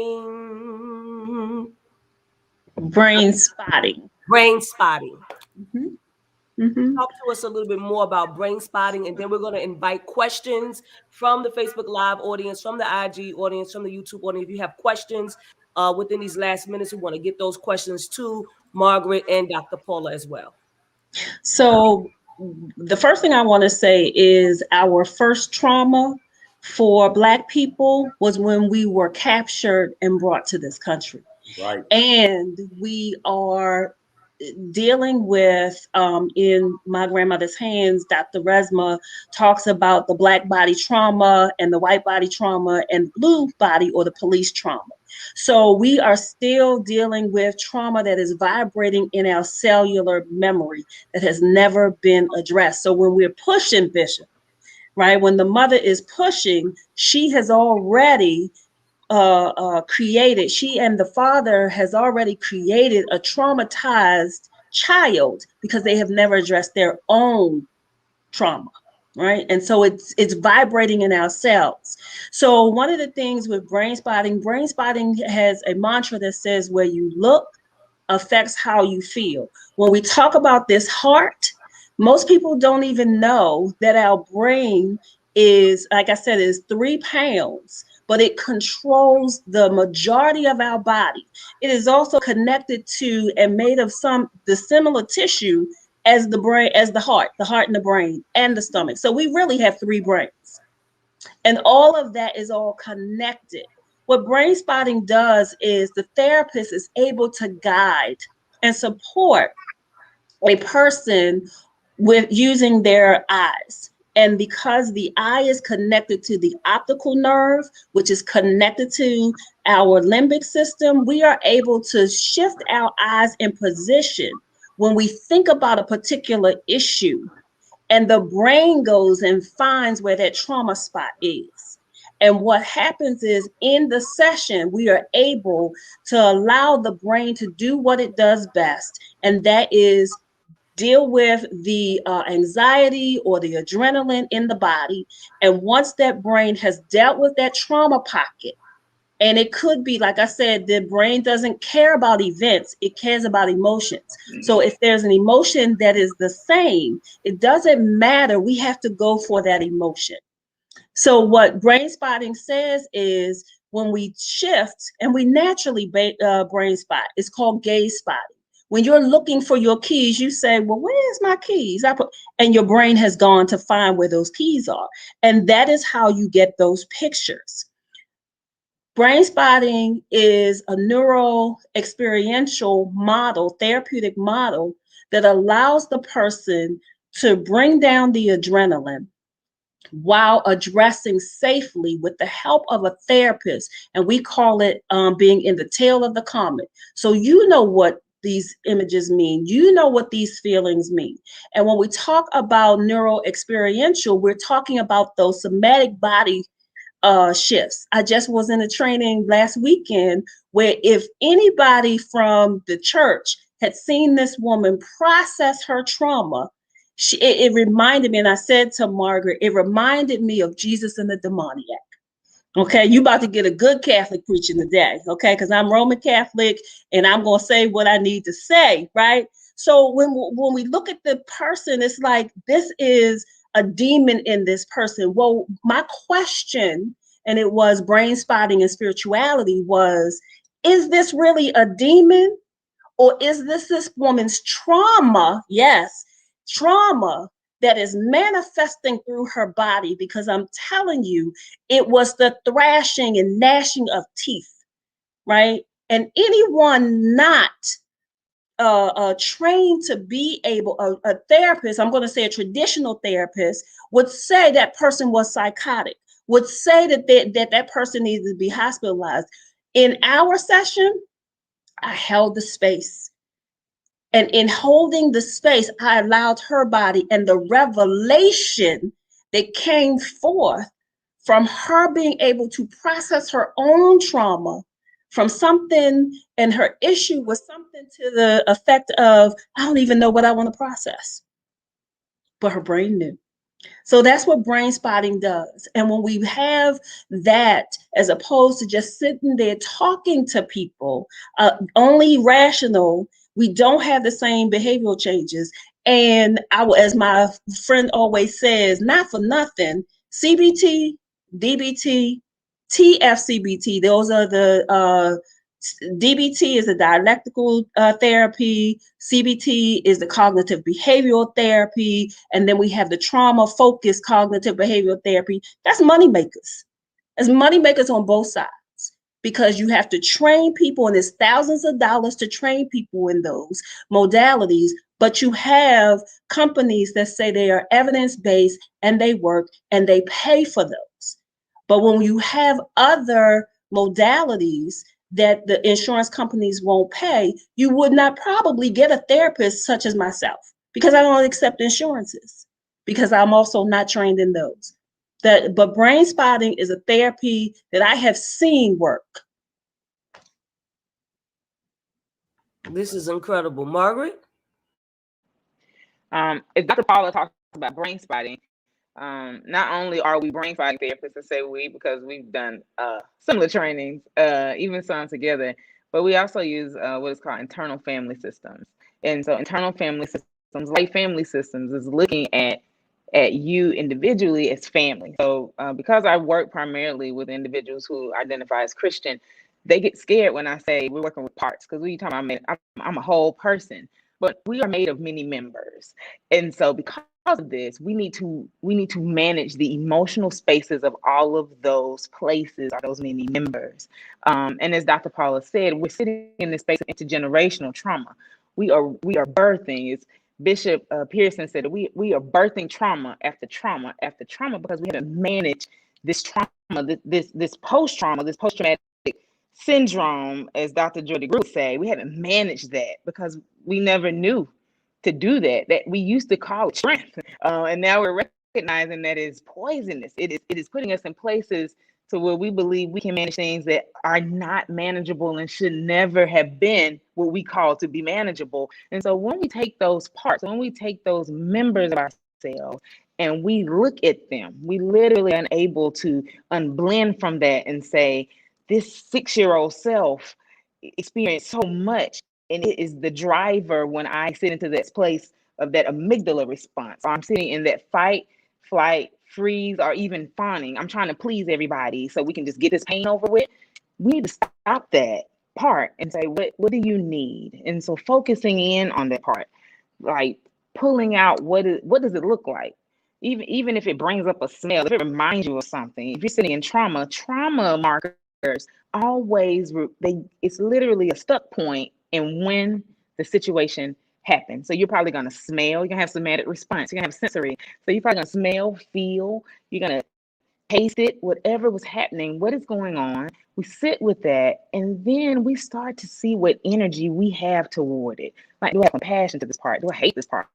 spotting. Brain spotting. Mm-hmm. Mm-hmm. Talk to us a little bit more about brain spotting, and then we're going to invite questions from the Facebook Live audience, from the IG audience, from the YouTube audience. If you have questions within these last minutes, we want to get those questions to Margaret and Dr. Paula as well. So the first thing I want to say is our first trauma for Black people was when we were captured and brought to this country. Right. And we are dealing with, in my grandmother's hands, Dr. Resma talks about the Black body trauma and the white body trauma and blue body or the police trauma. So we are still dealing with trauma that is vibrating in our cellular memory that has never been addressed. So when we're pushing, Bishop, right, when the mother is pushing, she has already created, she and the father has already created a traumatized child because they have never addressed their own trauma, right? And so it's vibrating in our cells. So one of the things with brain spotting has a mantra that says where you look affects how you feel. When we talk about this heart, most people don't even know that our brain is, like I said, is 3 pounds, but it controls the majority of our body. It is also connected to and made of the similar tissue as the brain, as the heart and the brain and the stomach. So we really have 3 brains. And all of that is all connected. What brain spotting does is the therapist is able to guide and support a person with using their eyes. And because the eye is connected to the optical nerve, which is connected to our limbic system, we are able to shift our eyes in position when we think about a particular issue. And the brain goes and finds where that trauma spot is. And what happens is in the session, we are able to allow the brain to do what it does best. And that is deal with the anxiety or the adrenaline in the body. And once that brain has dealt with that trauma pocket, and it could be, like I said, the brain doesn't care about events, it cares about emotions. So if there's an emotion that is the same, it doesn't matter, we have to go for that emotion. So what brain spotting says is when we shift, and we naturally brain spot, it's called gaze spotting. When you're looking for your keys, you say, well, where's my keys? And your brain has gone to find where those keys are. And that is how you get those pictures. Brain spotting is a neuro experiential model, therapeutic model that allows the person to bring down the adrenaline while addressing safely with the help of a therapist. And we call it being in the tail of the comet. So you know what these images mean, you know what these feelings mean. And when we talk about neuro experiential, we're talking about those somatic body shifts. I just was in a training last weekend where if anybody from the church had seen this woman process her trauma it reminded me, and I said to Margaret, it reminded me of Jesus and the demoniac. Okay, you about to get a good Catholic preaching today, okay? Because I'm Roman Catholic and I'm going to say what I need to say, right? So when we look at the person, it's like this is a demon in this person. Well, my question, and it was brain spotting and spirituality, was, is this really a demon? Or is this woman's trauma? Yes, trauma that is manifesting through her body, because I'm telling you, it was the thrashing and gnashing of teeth, right? And anyone not trained to be able, a therapist, I'm going to say a traditional therapist, would say that person was psychotic, would say that person needed to be hospitalized. In our session, I held the space. And in holding the space, I allowed her body and the revelation that came forth from her being able to process her own trauma from something, and her issue was something to the effect of, I don't even know what I want to process. But her brain knew. So that's what brain spotting does. And when we have that, as opposed to just sitting there talking to people, only rational, we don't have the same behavioral changes. And as my friend always says, not for nothing, CBT, DBT, TFCBT, those are the DBT is a dialectical therapy. CBT is the cognitive behavioral therapy. And then we have the trauma-focused cognitive behavioral therapy. That's money makers. There's money makers on both sides, because you have to train people, and there's thousands of dollars to train people in those modalities. But you have companies that say they are evidence-based and they work and they pay for those. But when you have other modalities that the insurance companies won't pay, you would not probably get a therapist such as myself, because I don't accept insurances, because I'm also not trained in those. But brain spotting is a therapy that I have seen work. This is incredible. Margaret? If Dr. Paula talks about brain spotting, not only are we brain spotting therapists, I say we because we've done similar trainings, even some together, but we also use what is called internal family systems. And so internal family systems, like family systems, is looking at you individually as family. So because I work primarily with individuals who identify as Christian, they get scared when I say we're working with parts, because we talking about I'm a whole person, but we are made of many members. And so because of this, we need to manage the emotional spaces of all of those places, or those many members. And as Dr. Paula said, we're sitting in this space of intergenerational trauma. We are birthing. It's Bishop Pearson said that we are birthing trauma after trauma after trauma, because we have to manage this trauma, this post-trauma, this post-traumatic syndrome, as Dr. Jordy Group say. We haven't managed that because we never knew to do that we used to call it strength. And now we're recognizing that it's poisonous. It is putting us in places to where we believe we can manage things that are not manageable and should never have been what we call to be manageable. And so when we take those parts, when we take those members of ourselves and we look at them, we literally are unable to unblend from that and say, this 6-year-old self experienced so much, and it is the driver when I sit into that place of that amygdala response. I'm sitting in that fight, flight, freeze, or even fawning. I'm trying to please everybody so we can just get this pain over with. We need to stop that part and say, what do you need? And so focusing in on that part, like pulling out what does it look like? Even if it brings up a smell, if it reminds you of something, if you're sitting in trauma markers always, it's literally a stuck point in when the situation happens. So you're probably going to smell, you're going to have somatic response, you're going to have sensory. So you're probably going to smell, feel, you're going to taste it, whatever was happening, what is going on. We sit with that, and then we start to see what energy we have toward it. Like, do I have compassion to this part? Do I hate this part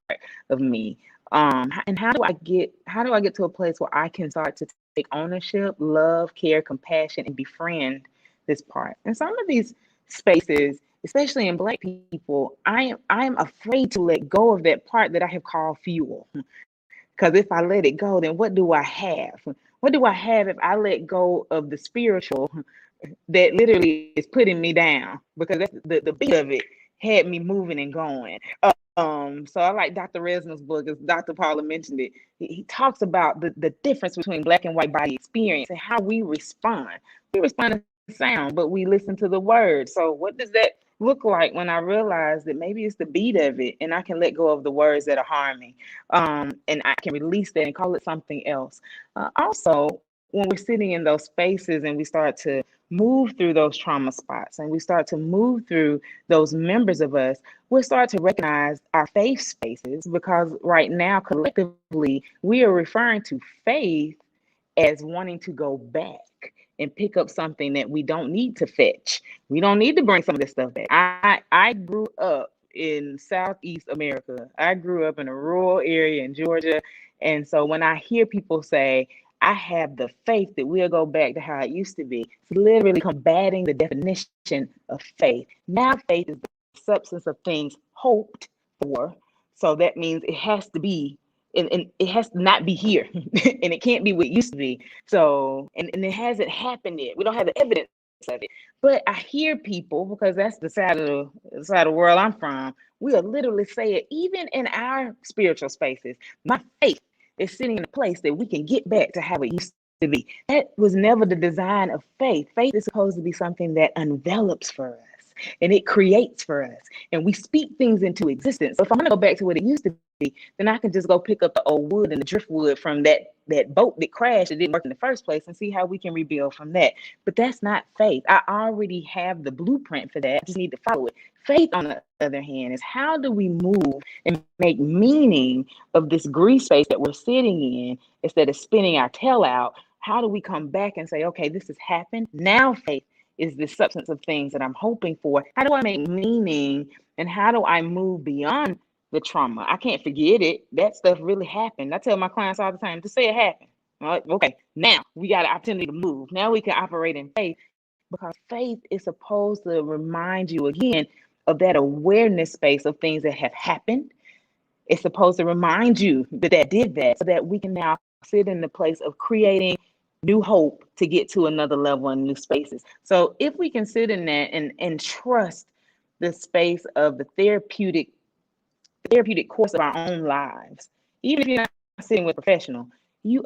of me? And how do I get to a place where I can start to take ownership, love, care, compassion, and befriend this part? And some of these spaces especially in Black people, I am afraid to let go of that part that I have called fuel. Because if I let it go, then what do I have? What do I have if I let go of the spiritual that literally is putting me down? Because that's the beat of it had me moving and going. So I like Dr. Resnick's book, as Dr. Paula mentioned it. He talks about the difference between Black and white body experience and how we respond. We respond to sound, but we listen to the word. So what does that look like when I realize that maybe it's the beat of it and I can let go of the words that are harming, and I can release that and call it something else. Also, when we're sitting in those spaces and we start to move through those trauma spots and we start to move through those members of us, we'll start to recognize our faith spaces, because right now, collectively, we are referring to faith as wanting to go back and pick up something that we don't need to fetch. We don't need to bring some of this stuff back. I grew up in Southeast America. I grew up in a rural area in Georgia. And so when I hear people say, I have the faith that we'll go back to how it used to be, it's literally combating the definition of faith. Now, faith is the substance of things hoped for. So that means it has to be, and it has to not be here, and it can't be what it used to be. So, and it hasn't happened yet. We don't have the evidence of it. But I hear people, because that's the side of the world I'm from, we'll literally say it even in our spiritual spaces. My faith is sitting in a place that we can get back to how it used to be. That was never the design of faith. Faith is supposed to be something that envelops for us and it creates for us, and we speak things into existence. So if I'm going to go back to what it used to be, then I can just go pick up the old wood and the driftwood from that boat that crashed, that didn't work in the first place, and see how we can rebuild from that. But that's not faith. I already have the blueprint for that. I just need to follow it. Faith, on the other hand, is how do we move and make meaning of this grief space that we're sitting in, instead of spinning our tail out? How do we come back and say, okay, this has happened. Now faith is the substance of things that I'm hoping for. How do I make meaning, and how do I move beyond the trauma? I can't forget it. That stuff really happened. I tell my clients all the time to say it happened. Like, okay, now we got an opportunity to move. Now we can operate in faith, because faith is supposed to remind you again of that awareness space of things that have happened. It's supposed to remind you that did that, so that we can now sit in the place of creating new hope to get to another level in new spaces. So if we can sit in that and trust the space of the therapeutic course of our own lives, even if you're not sitting with a professional, we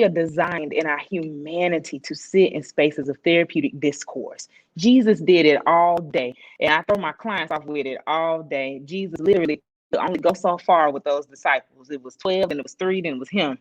are designed in our humanity to sit in spaces of therapeutic discourse. Jesus did it all day, and I throw my clients off with it all day. Jesus literally could only go so far with those disciples. It was 12, and it was 3, then it was him.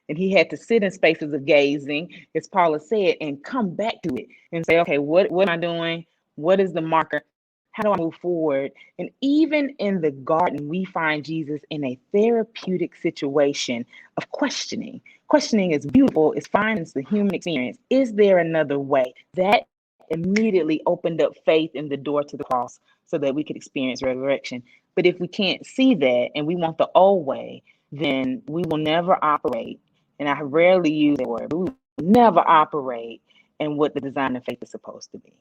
And he had to sit in spaces of gazing, as Paula said, and come back to it and say, okay, what am I doing? What is the marker? How do I move forward? And even in the garden, we find Jesus in a therapeutic situation of questioning. Questioning is beautiful. It's fine. It's the human experience. Is there another way? That immediately opened up faith in the door to the cross so that we could experience resurrection. But if we can't see that and we want the old way, then we will never operate. And I rarely use that word, but we will never operate in what the design of faith is supposed to be.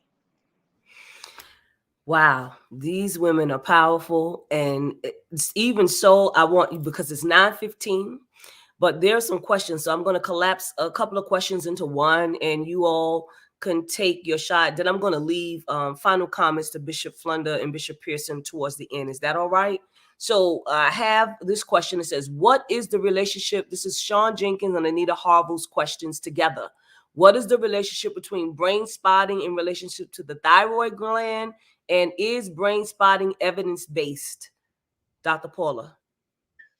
Wow, these women are powerful. And even so, I want you, because it's 9:15, but there are some questions. So I'm going to collapse a couple of questions into one, and you all can take your shot. Then I'm going to leave final comments to Bishop Flunder and Bishop Pearson towards the end. Is that all right? So I have this question. It says, what is the relationship? This is Sean Jenkins and Anita Harville's questions together. What is the relationship between brain spotting in relationship to the thyroid gland? And is brain spotting evidence-based? Dr. Paula.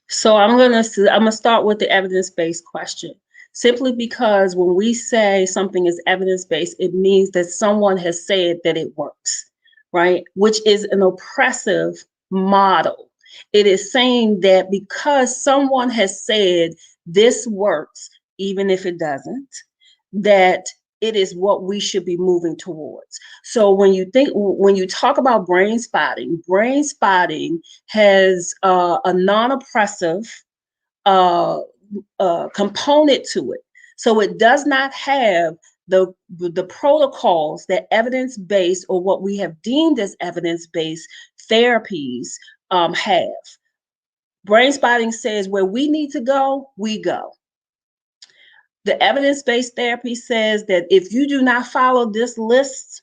So I'm gonna start with the evidence-based question. Simply because when we say something is evidence-based, it means that someone has said that it works, right? Which is an oppressive model. It is saying that because someone has said this works, even if it doesn't, that it is what we should be moving towards. So when you talk about brain spotting has a non-oppressive component to it. So it does not have the protocols that evidence-based, or what we have deemed as evidence-based therapies have. Brain spotting says where we need to go, we go. The evidence-based therapy says that if you do not follow this list,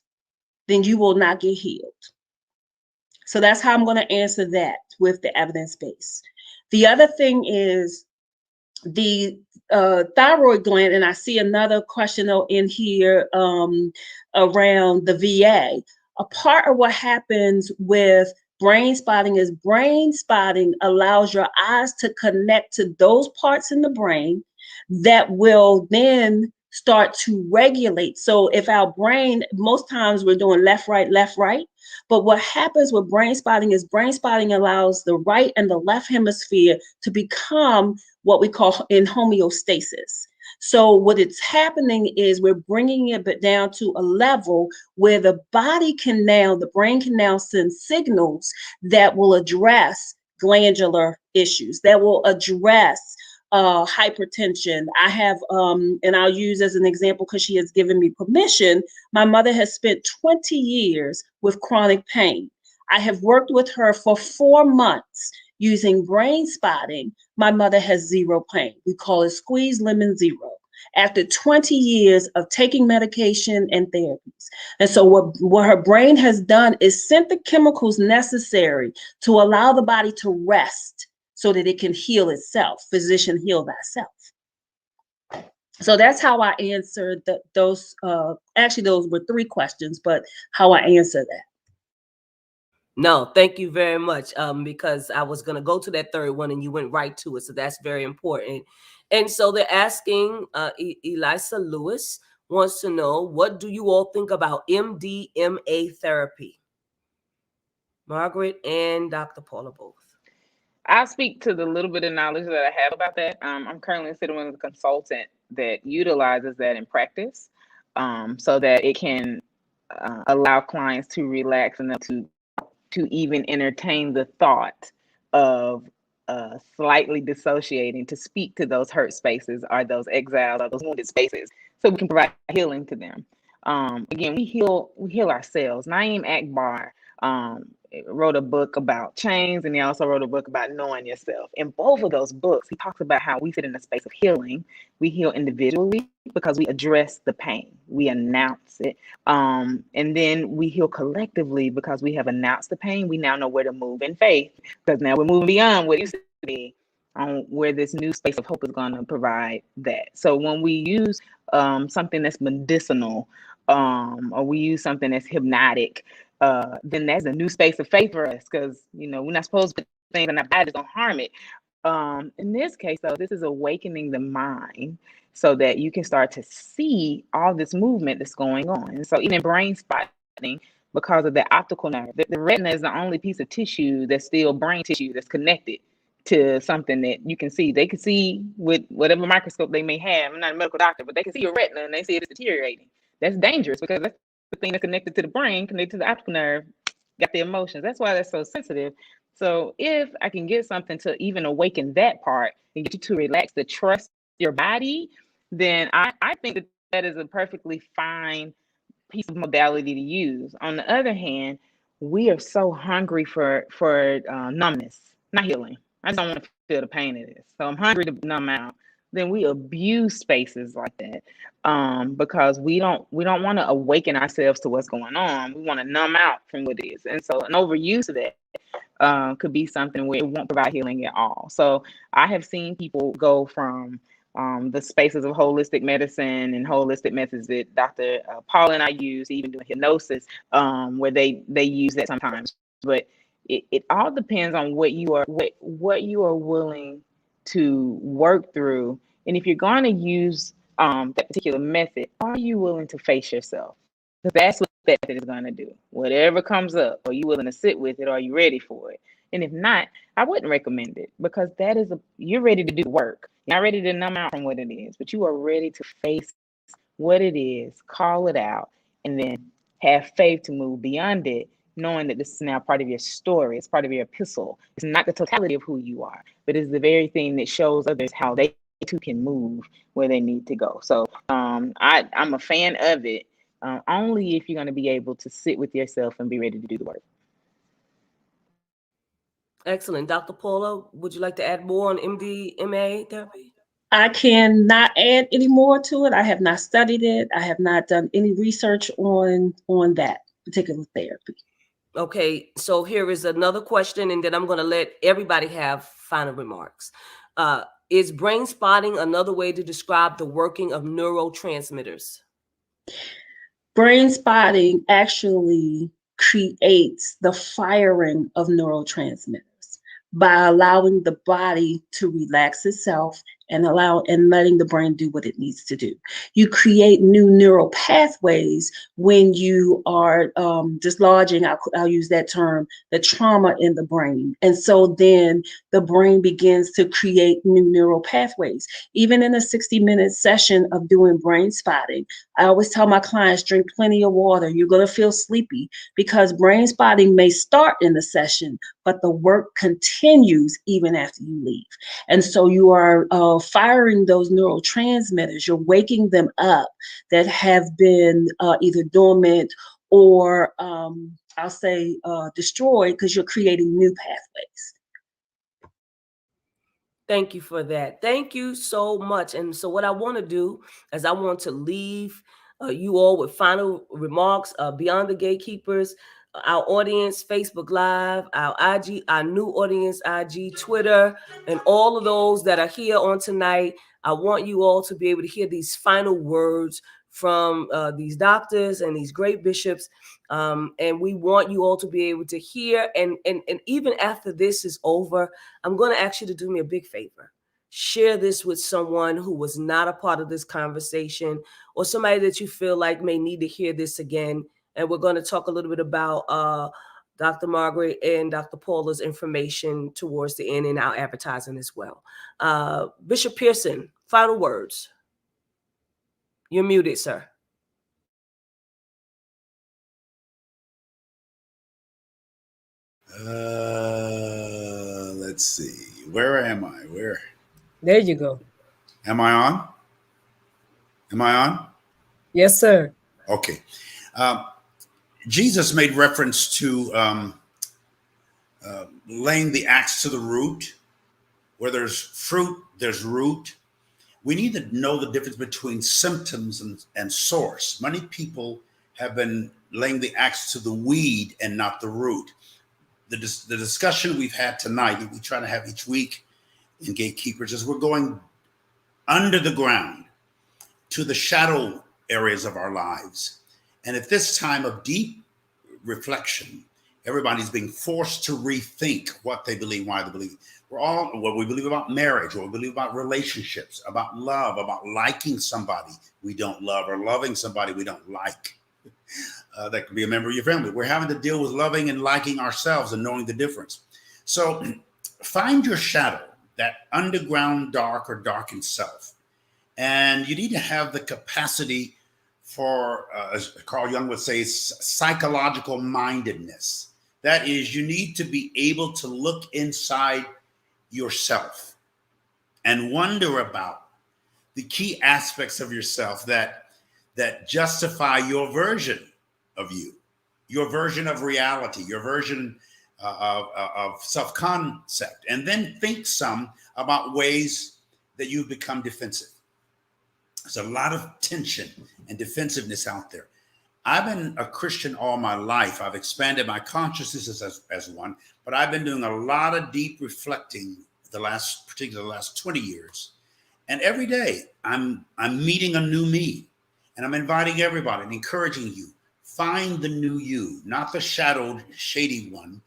then you will not get healed. So that's how I'm going to answer that with the evidence-based. The other thing is the thyroid gland, and I see another question in here around the VA. A part of what happens with brain spotting is brain spotting allows your eyes to connect to those parts in the brain that will then start to regulate. So if our brain, most times we're doing left, right, but what happens with brain spotting is brain spotting allows the right and the left hemisphere to become what we call in homeostasis. So what it's happening is we're bringing it down to a level where the brain can now send signals that will address glandular issues, that will address hypertension. I have, and I'll use as an example because she has given me permission, my mother has spent 20 years with chronic pain. I have worked with her for 4 months using brain spotting. My mother has zero pain. We call it squeeze lemon zero. After 20 years of taking medication and therapies. And so what her brain has done is sent the chemicals necessary to allow the body to rest so that it can heal itself. Physician, heal thyself. So that's how I answered those. Actually, those were 3 questions, but how I answer that. No, thank you very much. Because I was going to go to that third one and you went right to it. So that's very important. And so they're asking, Elisa Lewis wants to know, what do you all think about MDMA therapy? Margaret and Dr. Paula both. I'll speak to the little bit of knowledge that I have about that. I'm currently sitting with a consultant that utilizes that in practice, so that it can allow clients to relax enough to even entertain the thought of slightly dissociating, to speak to those hurt spaces or those exiled or those wounded spaces, so we can provide healing to them. Again, we heal ourselves. Naeem Akbar wrote a book about chains, and he also wrote a book about knowing yourself. In both of those books, he talks about how we sit in a space of healing. We heal individually because we address the pain, we announce it, and then we heal collectively because we have announced the pain. We now know where to move in faith, because now we're moving beyond what it used to be, on where this new space of hope is going to provide that. So when we use something that's medicinal, or we use something that's hypnotic, then that's a new space of faith for us, because we're not supposed to put things in our body that's gonna harm it. In this case, though, this is awakening the mind so that you can start to see all this movement that's going on. And so even brain spotting, because of the optical nerve, the retina is the only piece of tissue that's still brain tissue that's connected to something that you can see. They can see with whatever microscope they may have. I'm not a medical doctor, but they can see your retina and they see it's deteriorating. That's dangerous, because that's the thing that's connected to the brain, connected to the optical nerve, got the emotions. That's why that's so sensitive. So if I can get something to even awaken that part and get you to relax, to trust your body, then I think that is a perfectly fine piece of modality to use. On the other hand, we are so hungry for numbness, not healing. I just don't want to feel the pain of this. So I'm hungry to numb out. Then we abuse spaces like that, because we don't want to awaken ourselves to what's going on. We want to numb out from what it is. And so an overuse of that could be something where it won't provide healing at all. So I have seen people go from the spaces of holistic medicine and holistic methods that Dr. Paula and I use, even doing hypnosis, where they use that sometimes. But it all depends on what you are willing to work through. And if you're going to use that particular method, are you willing to face yourself? Because that's what that method is going to do. Whatever comes up, are you willing to sit with it? Are you ready for it? And if not, I wouldn't recommend it, because you're ready to do the work. You're not ready to numb out from what it is, but you are ready to face what it is, call it out, and then have faith to move beyond it, knowing that this is now part of your story. It's part of your epistle. It's not the totality of who you are, but it's the very thing that shows others how they too can move where they need to go. So I'm a fan of it, only if you're going to be able to sit with yourself and be ready to do the work. Excellent. Dr. Paula, would you like to add more on MDMA therapy? I cannot add any more to it. I have not studied it. I have not done any research on that particular therapy. Okay, so here is another question, and then I'm going to let everybody have final remarks. Is brain spotting another way to describe the working of neurotransmitters? Brain spotting actually creates the firing of neurotransmitters by allowing the body to relax itself and letting the brain do what it needs to do. You create new neural pathways when you are dislodging, I'll use that term, the trauma in the brain. And so then the brain begins to create new neural pathways. Even in a 60-minute session of doing brain spotting, I always tell my clients, drink plenty of water. You're going to feel sleepy, because brain spotting may start in the session, but the work continues even after you leave. And so you are firing those neurotransmitters. You're waking them up that have been either dormant or I'll say destroyed, because you're creating new pathways. Thank you for that. Thank you so much. And so what I want to do is I want to leave you all with final remarks. Beyond the Gatekeepers, our audience, Facebook Live, our IG, our new audience, IG, Twitter, and all of those that are here on tonight. I want you all to be able to hear these final words from these doctors and these great bishops. And we want you all to be able to hear. And even after this is over, I'm going to ask you to do me a big favor. Share this with someone who was not a part of this conversation, or somebody that you feel like may need to hear this again. And we're going to talk a little bit about Dr. Margaret and Dr. Paula's information towards the end in our advertising as well. Bishop Pearson, final words. You're muted, sir. Let's see. Where am I? Where? There you go. Am I on? Am I on? Yes, sir. Okay. Jesus made reference to laying the axe to the root. Where there's fruit, there's root. We need to know the difference between symptoms and source. Many people have been laying the axe to the weed and not the root. The discussion we've had tonight, that we try to have each week in Gatekeepers, is we're going under the ground to the shadow areas of our lives. And at this time of deep reflection, everybody's being forced to rethink what they believe, why they believe. We're all, what we believe about marriage, what we believe about relationships, about love, about liking somebody we don't love, or loving somebody we don't like. That could be a member of your family. We're having to deal with loving and liking ourselves and knowing the difference. So find your shadow, that underground dark or darkened self. And you need to have the capacity for, as Carl Jung would say, psychological mindedness. That is, you need to be able to look inside yourself and wonder about the key aspects of yourself that justify your version of you, your version of reality, your version of self-concept, and then think some about ways that you've become defensive. There's a lot of tension and defensive out there. I've been a Christian all my life. I've expanded my consciousness as one, but I've been doing a lot of deep reflecting particularly the last 20 years. And every day I'm meeting a new me, and I'm inviting everybody and encouraging you, find the new you, not the shadowed, shady one.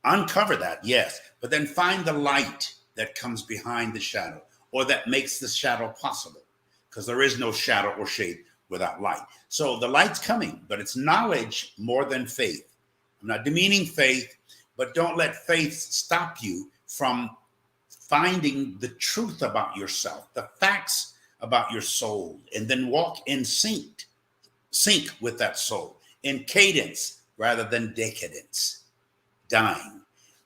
Uncover that, yes, but then find the light that comes behind the shadow, or that makes the shadow possible, because there is no shadow or shade without light. So the light's coming, but it's knowledge more than faith. I'm not demeaning faith, but don't let faith stop you from finding the truth about yourself, the facts about your soul, and then walk in sync with that soul, in cadence rather than decadence. Dying.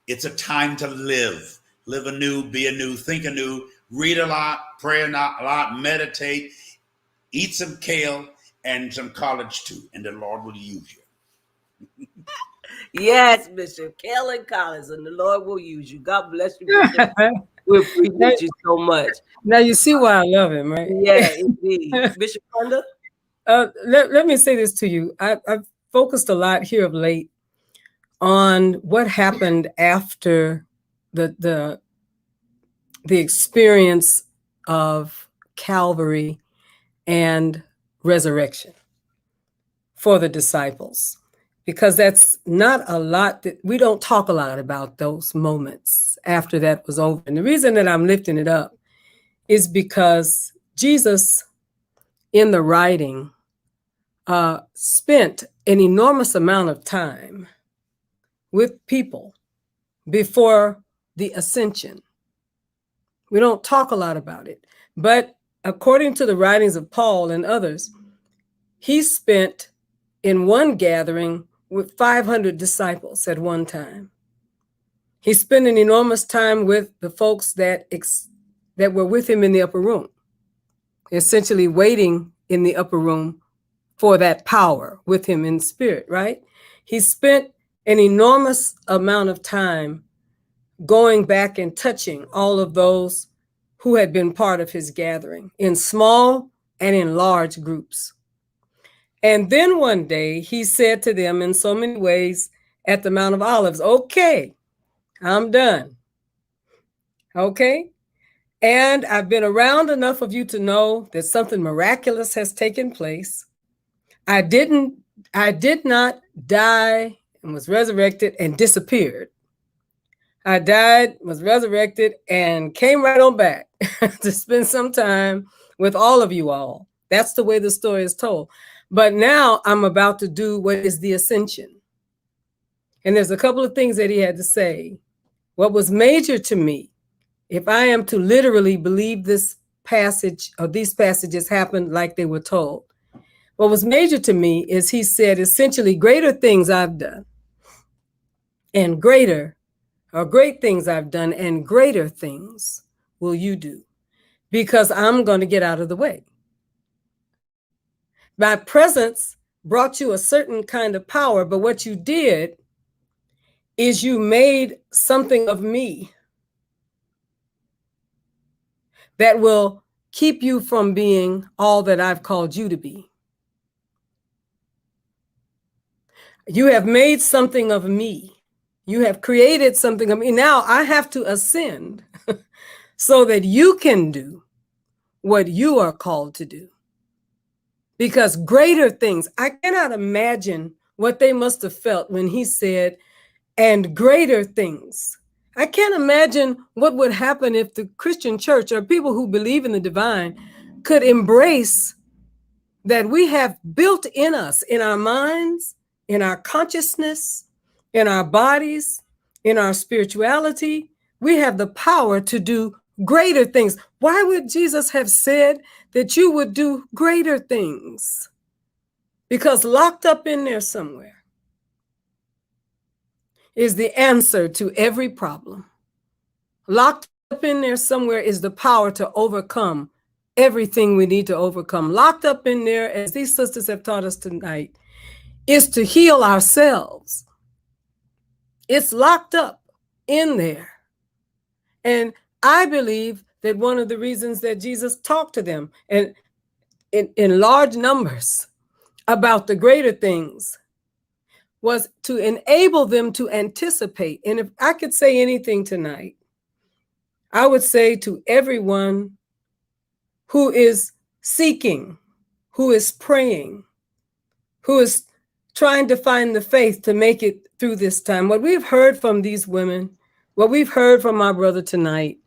It's a time to live anew, be anew, think anew, read a lot, pray a lot, meditate, eat some kale and some college too, and the Lord will use you. Yes, Bishop. Kale and Collins, and the Lord will use you. God bless you, Bishop. We appreciate you so much. Now you see why I love him, right? Yeah, indeed. Bishop Flunder? Let me say this to you. I've focused a lot here of late on what happened after the experience of Calvary and resurrection for the disciples, because that's not a lot that we don't talk a lot about those moments after that was over. And the reason that I'm lifting it up is because Jesus in the writing spent an enormous amount of time with people before the ascension. We don't talk a lot about it, but according to the writings of Paul and others, he spent in one gathering with 500 disciples at one time. He spent an enormous time with the folks that were with him in the upper room, essentially waiting in the upper room for that power with him in spirit, right? He spent an enormous amount of time going back and touching all of those who had been part of his gathering in small and in large groups. And then one day he said to them in so many ways at the Mount of Olives, okay, I'm done. Okay. And I've been around enough of you to know that something miraculous has taken place. I did not die and was resurrected and disappeared. I died, was resurrected, and came right on back to spend some time with all of you all. That's the way the story is told. But now I'm about to do what is the ascension. And there's a couple of things that he had to say. What was major to me, if I am to literally believe this passage or these passages happened like they were told, what was major to me is he said, essentially, greater things I've done and great things I've done and greater things will you do, because I'm going to get out of the way. My presence brought you a certain kind of power, but what you did is you made something of me that will keep you from being all that I've called you to be. You have made something of me. You have created something of me. Now I have to ascend so that you can do what you are called to do. Because greater things, I cannot imagine what they must have felt when he said, and greater things. I can't imagine what would happen if the Christian church or people who believe in the divine could embrace that we have built in us, in our minds, in our consciousness, in our bodies, in our spirituality, we have the power to do greater things. Why would Jesus have said that you would do greater things? Because locked up in there somewhere is the answer to every problem. Locked up in there somewhere is the power to overcome everything we need to overcome. Locked up in there, as these sisters have taught us tonight, is to heal ourselves. It's locked up in there. And I believe that one of the reasons that Jesus talked to them and in large numbers about the greater things was to enable them to anticipate. And if I could say anything tonight, I would say to everyone who is seeking, who is praying, who is trying to find the faith to make it through this time, what we've heard from these women, what we've heard from our brother tonight,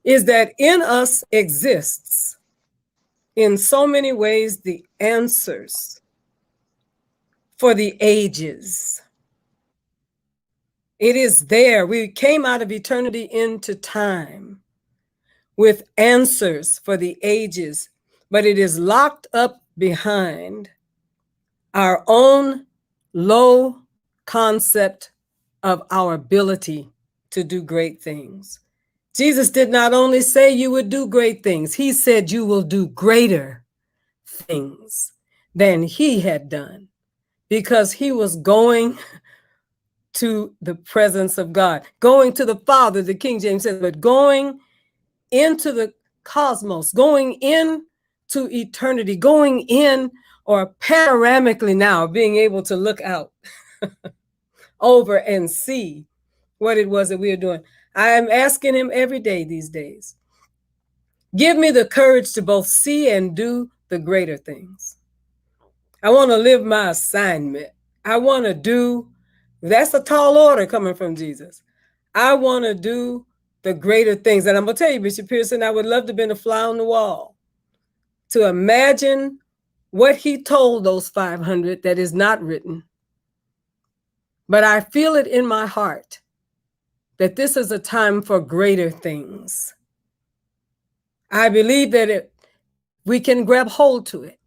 is that in us exists, in so many ways, the answers for the ages. It is there. We came out of eternity into time with answers for the ages, but it is locked up behind our own low concept of our ability to do great things. Jesus did not only say you would do great things, he said you will do greater things than he had done, because he was going to the presence of God, going to the Father, the King James says, but going into the cosmos, going into eternity, going in, or panoramically now, being able to look out over and see what it was that we are doing. I am asking him every day these days, give me the courage to both see and do the greater things. I want to live my assignment. I want to do, that's a tall order coming from Jesus. I want to do the greater things. And I'm going to tell you, Bishop Pearson, I would love to have been a fly on the wall to imagine what he told those 500 that is not written. But I feel it in my heart that this is a time for greater things. I believe that we can grab hold to it.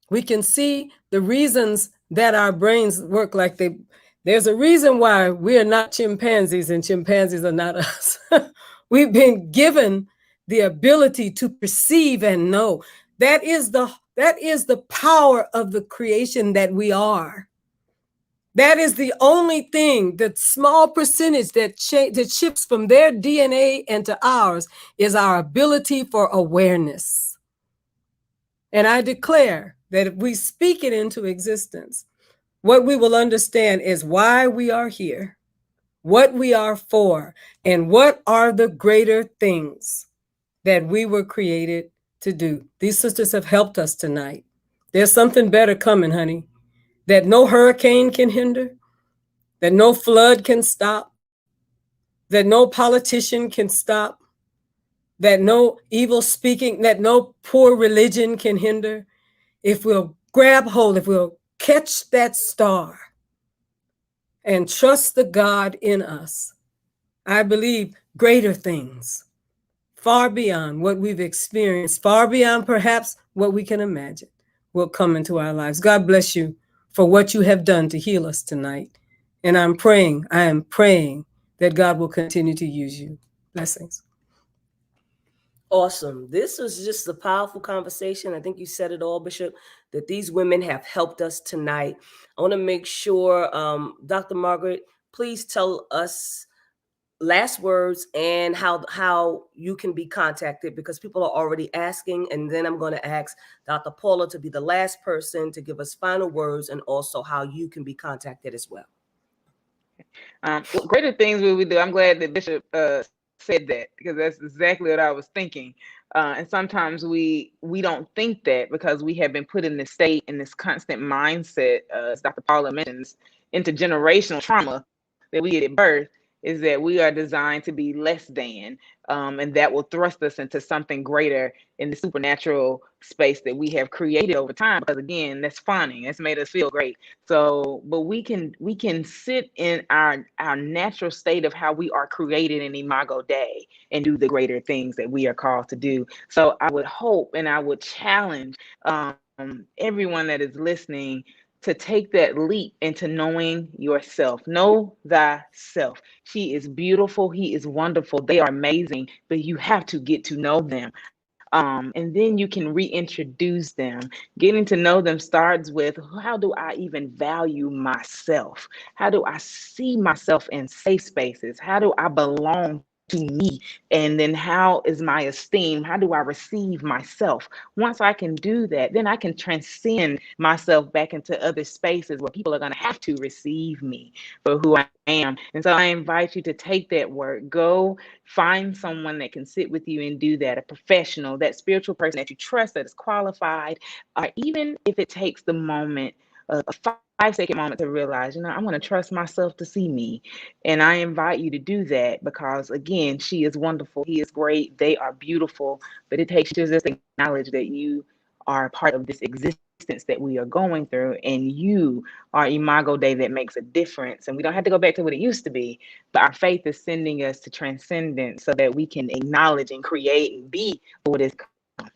We can see the reasons that our brains work like they. There's a reason why we are not chimpanzees and chimpanzees are not us. We've been given the ability to perceive and know. That is the power of the creation that we are. That is the only thing, that small percentage that shifts from their DNA into ours is our ability for awareness. And I declare that if we speak it into existence, what we will understand is why we are here, what we are for, and what are the greater things that we were created to do. These sisters have helped us tonight. There's something better coming, honey, that no hurricane can hinder, that no flood can stop, that no politician can stop, that no evil speaking, that no poor religion can hinder. If we'll grab hold, if we'll catch that star and trust the God in us, I believe greater things, far beyond what we've experienced, far beyond perhaps what we can imagine, will come into our lives. God bless you for what you have done to heal us tonight. And I am praying that God will continue to use you. Blessings. Awesome. This was just a powerful conversation. I think you said it all, Bishop, that these women have helped us tonight. I want to make sure, Dr. Margaret, please tell us last words and how you can be contacted, because people are already asking. And then I'm going to ask Dr. Paula to be the last person to give us final words, and also how you can be contacted as well. Greater things will we do. I'm glad that Bishop said that, because that's exactly what I was thinking. And sometimes we don't think that, because we have been put in this state, in this constant mindset, as Dr. Paula mentions, intergenerational trauma that we get at birth, is that we are designed to be less than, and that will thrust us into something greater in the supernatural space that we have created over time. Because again, that's fawning. It's made us feel great. So, but we can sit in our natural state of how we are created in Imago Dei and do the greater things that we are called to do. So I would hope, and I would challenge everyone that is listening to take that leap into knowing yourself. Know thyself. She is beautiful. He is wonderful. They are amazing, but you have to get to know them. And then you can reintroduce them. Getting to know them starts with, how do I even value myself? How do I see myself in safe spaces? How do I belong to me? And then how is my esteem? How do I receive myself? Once I can do that, then I can transcend myself back into other spaces where people are going to have to receive me for who I am. And so I invite you to take that work. Go find someone that can sit with you and do that, a professional, that spiritual person that you trust, that is qualified, or even if it takes the moment, a 5-second moment, to realize, I'm going to trust myself to see me. And I invite you to do that, because again, she is wonderful. He is great. They are beautiful. But it takes you to just acknowledge that you are a part of this existence that we are going through, and you are Imago Dei that makes a difference. And we don't have to go back to what it used to be, but our faith is sending us to transcendence so that we can acknowledge and create and be what is come.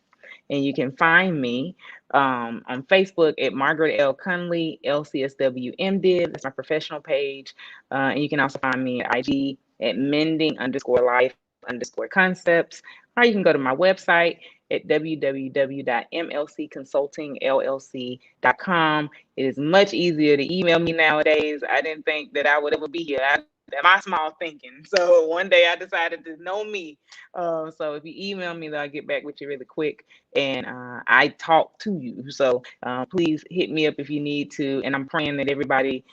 And you can find me on Facebook at Margaret L. Conley, LCSW MDiv. That's my professional page. And you can also find me at IG at mending_life_. _concepts, or you can go to my website at www.mlcconsultingllc.com. It is much easier to email me nowadays. I didn't think that I would ever be here. My small thinking. So one day I decided to know me. So if you email me, I'll get back with you really quick. And I talk to you. So please hit me up if you need to. And I'm praying that everybody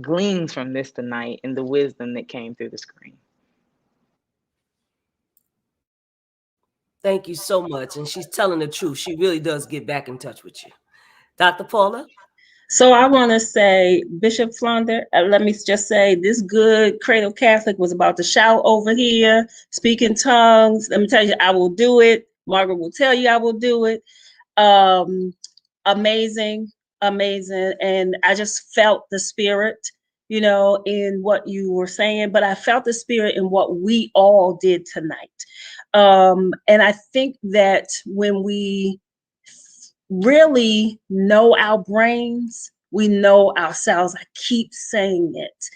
gleans from this tonight and the wisdom that came through the screen. Thank you so much. And she's telling the truth. She really does get back in touch with you. Dr. Paula? So I want to say, Bishop Flunder, let me just say, this good cradle Catholic was about to shout over here, speak in tongues. Let me tell you, I will do it. Margaret will tell you I will do it. Amazing, amazing. And I just felt the spirit, you know, in what you were saying, but I felt the spirit in what we all did tonight. And I think that when we really know our brains, we know ourselves. I keep saying it.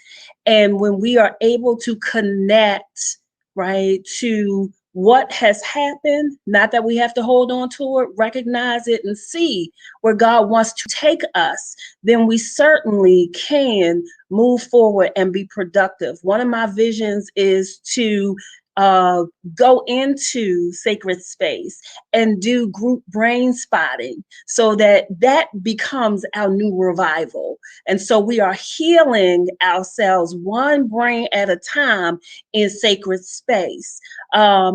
And when we are able to connect, right, to what has happened, not that we have to hold on to it, recognize it and see where God wants to take us, then we certainly can move forward and be productive. One of my visions is to go into sacred space and do group brain spotting so that becomes our new revival. And so we are healing ourselves one brain at a time in sacred space. I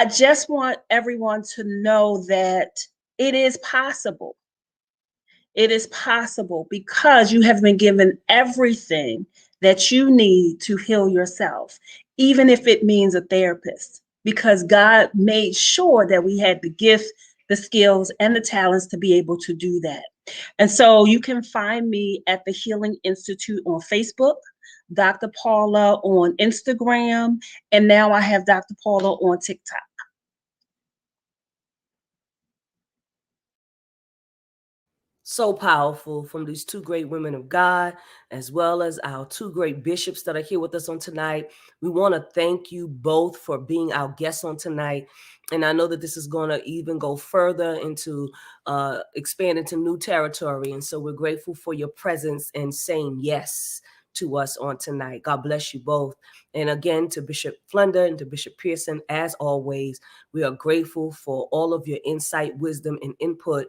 just want everyone to know that it is possible. It is possible because you have been given everything that you need to heal yourself, even if it means a therapist, because God made sure that we had the gift, the skills, and the talents to be able to do that. And so you can find me at the Healing Institute on Facebook, Dr. Paula on Instagram, and now I have Dr. Paula on TikTok. So powerful from these two great women of God, as well as our two great bishops that are here with us on tonight. We want to thank you both for being our guests on tonight. And I know that this is going to even go further into expand into new territory. And so we're grateful for your presence and saying yes to us on tonight. God bless you both. And again, to Bishop Flunder and to Bishop Pearson, as always, we are grateful for all of your insight, wisdom, and input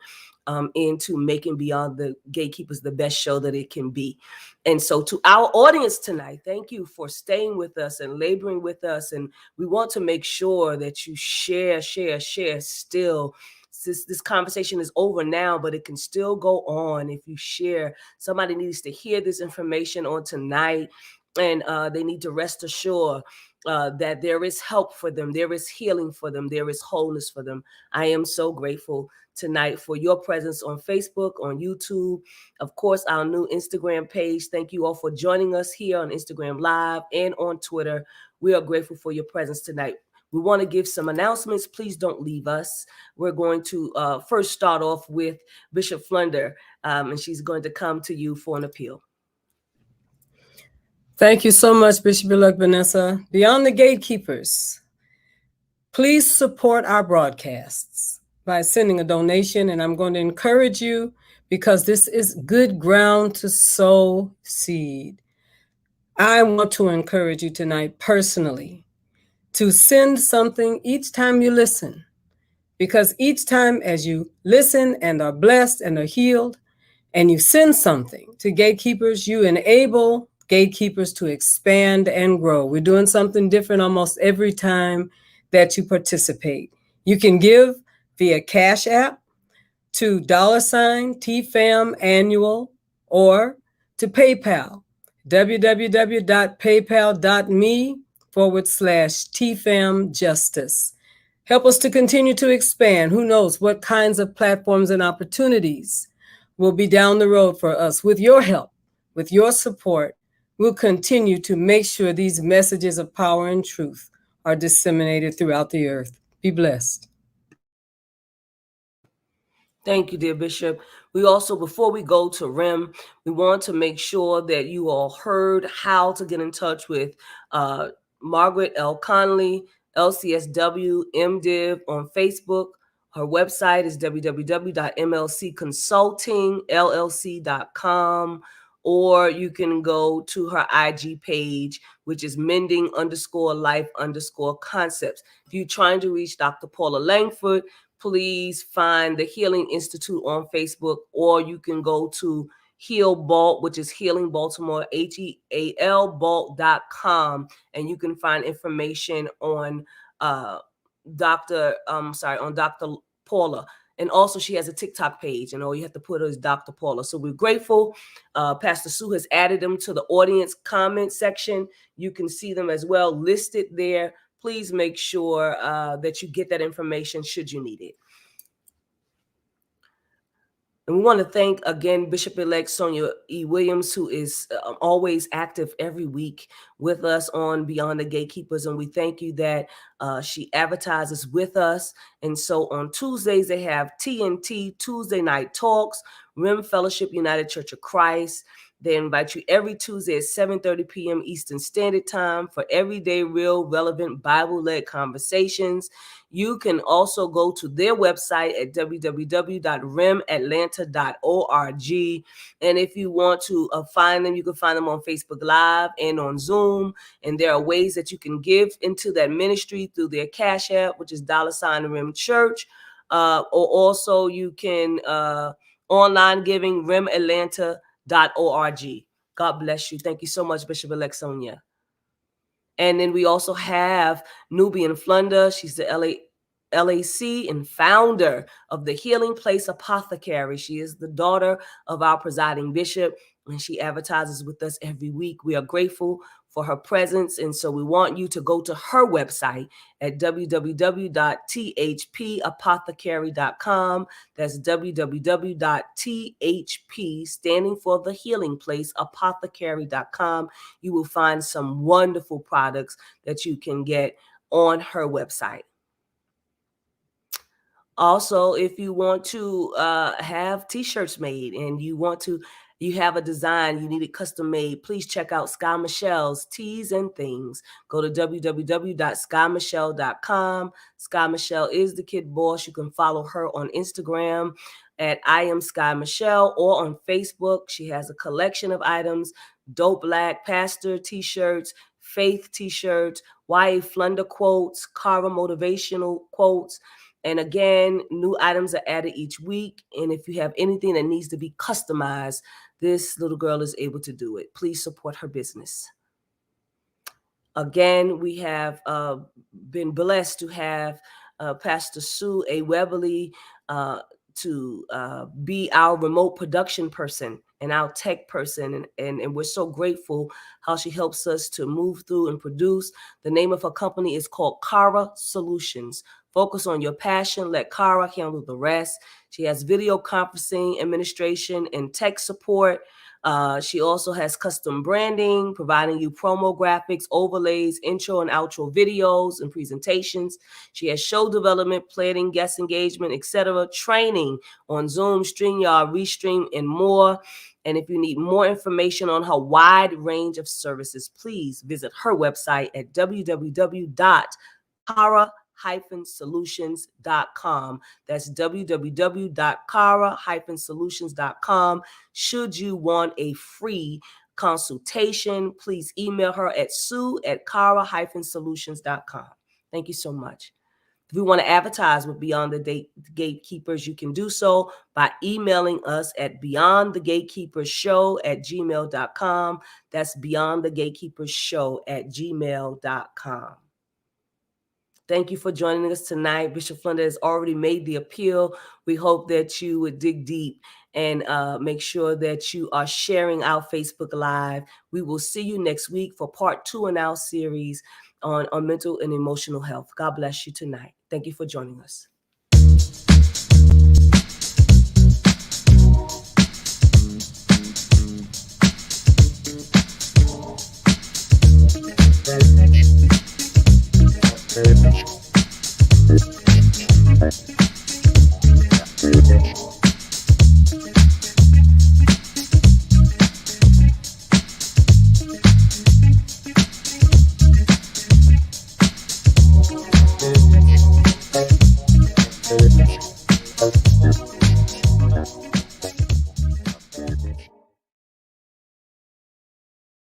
into making Beyond the Gatekeepers the best show that it can be. And so to our audience tonight, thank you for staying with us and laboring with us. And we want to make sure that you share still. This conversation is over now, but it can still go on if you share. Somebody needs to hear this information on tonight, and they need to rest assured that there is help for them, there is healing for them, there is wholeness for them. I am so grateful tonight for your presence on Facebook, on YouTube, of course, our new Instagram page. Thank you all for joining us here on Instagram Live and on Twitter. We are grateful for your presence tonight. We want to give some announcements. Please don't leave us. We're going to first start off with Bishop Flunder, and she's going to come to you for an appeal. Thank you so much, Bishop-elect Vanessa. Beyond the Gatekeepers, please support our broadcasts by sending a donation, and I'm going to encourage you because this is good ground to sow seed. I want to encourage you tonight personally to send something each time you listen, because each time as you listen and are blessed and are healed, and you send something to Gatekeepers, you enable Gatekeepers to expand and grow. We're doing something different almost every time that you participate. You can give via Cash App to $TFAM annual or to PayPal, www.paypal.me/TFAM Justice. Help us to continue to expand. Who knows what kinds of platforms and opportunities will be down the road for us. With your help, with your support, we'll continue to make sure these messages of power and truth are disseminated throughout the earth. Be blessed. Thank you, dear Bishop. We also, before we go to REM, we want to make sure that you all heard how to get in touch with Margaret L. Conley, LCSW, MDiv on Facebook. Her website is www.mlcconsultingllc.com, or you can go to her IG page, which is mending_life_concepts. If you're trying to reach Dr. Paula Langford, please find the Healing Institute on Facebook, or you can go to Heal Balt, which is Healing Baltimore, HEAL-Balt.com, and you can find information on Dr. Paula. And also she has a TikTok page, and all you have to put is Dr. Paula. So we're grateful. Pastor Sue has added them to the audience comment section. You can see them as well listed there. Please make sure that you get that information should you need it. And we want to thank again Bishop-elect Sonia E. Williams, who is always active every week with us on Beyond the Gatekeepers. And we thank you that she advertises with us. And so on Tuesdays, they have TNT Tuesday Night Talks, Rim Fellowship United Church of Christ. They invite you every Tuesday at 7:30 p.m. Eastern Standard Time for everyday, real, relevant, Bible-led conversations. You can also go to their website at www.rimatlanta.org. And if you want to find them, you can find them on Facebook Live and on Zoom. And there are ways that you can give into that ministry through their Cash App, which is $Rim Church. Or also you can online giving rimatlanta.org. God bless you. Thank you so much, Bishop-elect Sonia. And then we also have Nubian Flunder. She's the LAC and founder of the Healing Place Apothecary. She is the daughter of our presiding bishop, and she advertises with us every week. We are grateful for her presence, and so we want you to go to her website at www.thpapothecary.com. That's www.thp, standing for the Healing Place, apothecary.com. You will find some wonderful products that you can get on her website. Also, if you want to have t-shirts made and you have a design, you need it custom made, please check out Sky Michelle's Tees and Things. Go to www.skymichelle.com. Sky Michelle is the kid boss. You can follow her on Instagram at I am Sky Michelle, or on Facebook. She has a collection of items: Dope Black Pastor t-shirts, Faith t-shirts, YA Flunder quotes, Kara motivational quotes. And again, new items are added each week. And if you have anything that needs to be customized, this little girl is able to do it. Please support her business. Again, we have been blessed to have Pastor Sue A. Weberly to be our remote production person and our tech person. And we're so grateful how she helps us to move through and produce. The name of her company is called Kara Solutions. Focus on your passion. Let Kara handle the rest. She has video conferencing, administration, and tech support. She also has custom branding, providing you promo graphics, overlays, intro and outro videos, and presentations. She has show development, planning, guest engagement, etc., training on Zoom, StreamYard, Restream, and more. And if you need more information on her wide range of services, please visit her website at www.kara-solutions.com. That's www.kara-solutions.com. Should you want a free consultation, please email her at sue@kara-solutions.com. Thank you so much. If you want to advertise with Beyond the Gatekeepers, you can do so by emailing us at beyondthegatekeepersshow@gmail.com. That's beyondthegatekeepersshow@gmail.com. Thank you for joining us tonight. Bishop Flunder has already made the appeal. We hope that you would dig deep and make sure that you are sharing our Facebook Live. We will see you next week for part 2 in our series on mental and emotional health. God bless you tonight. Thank you for joining us. Very much.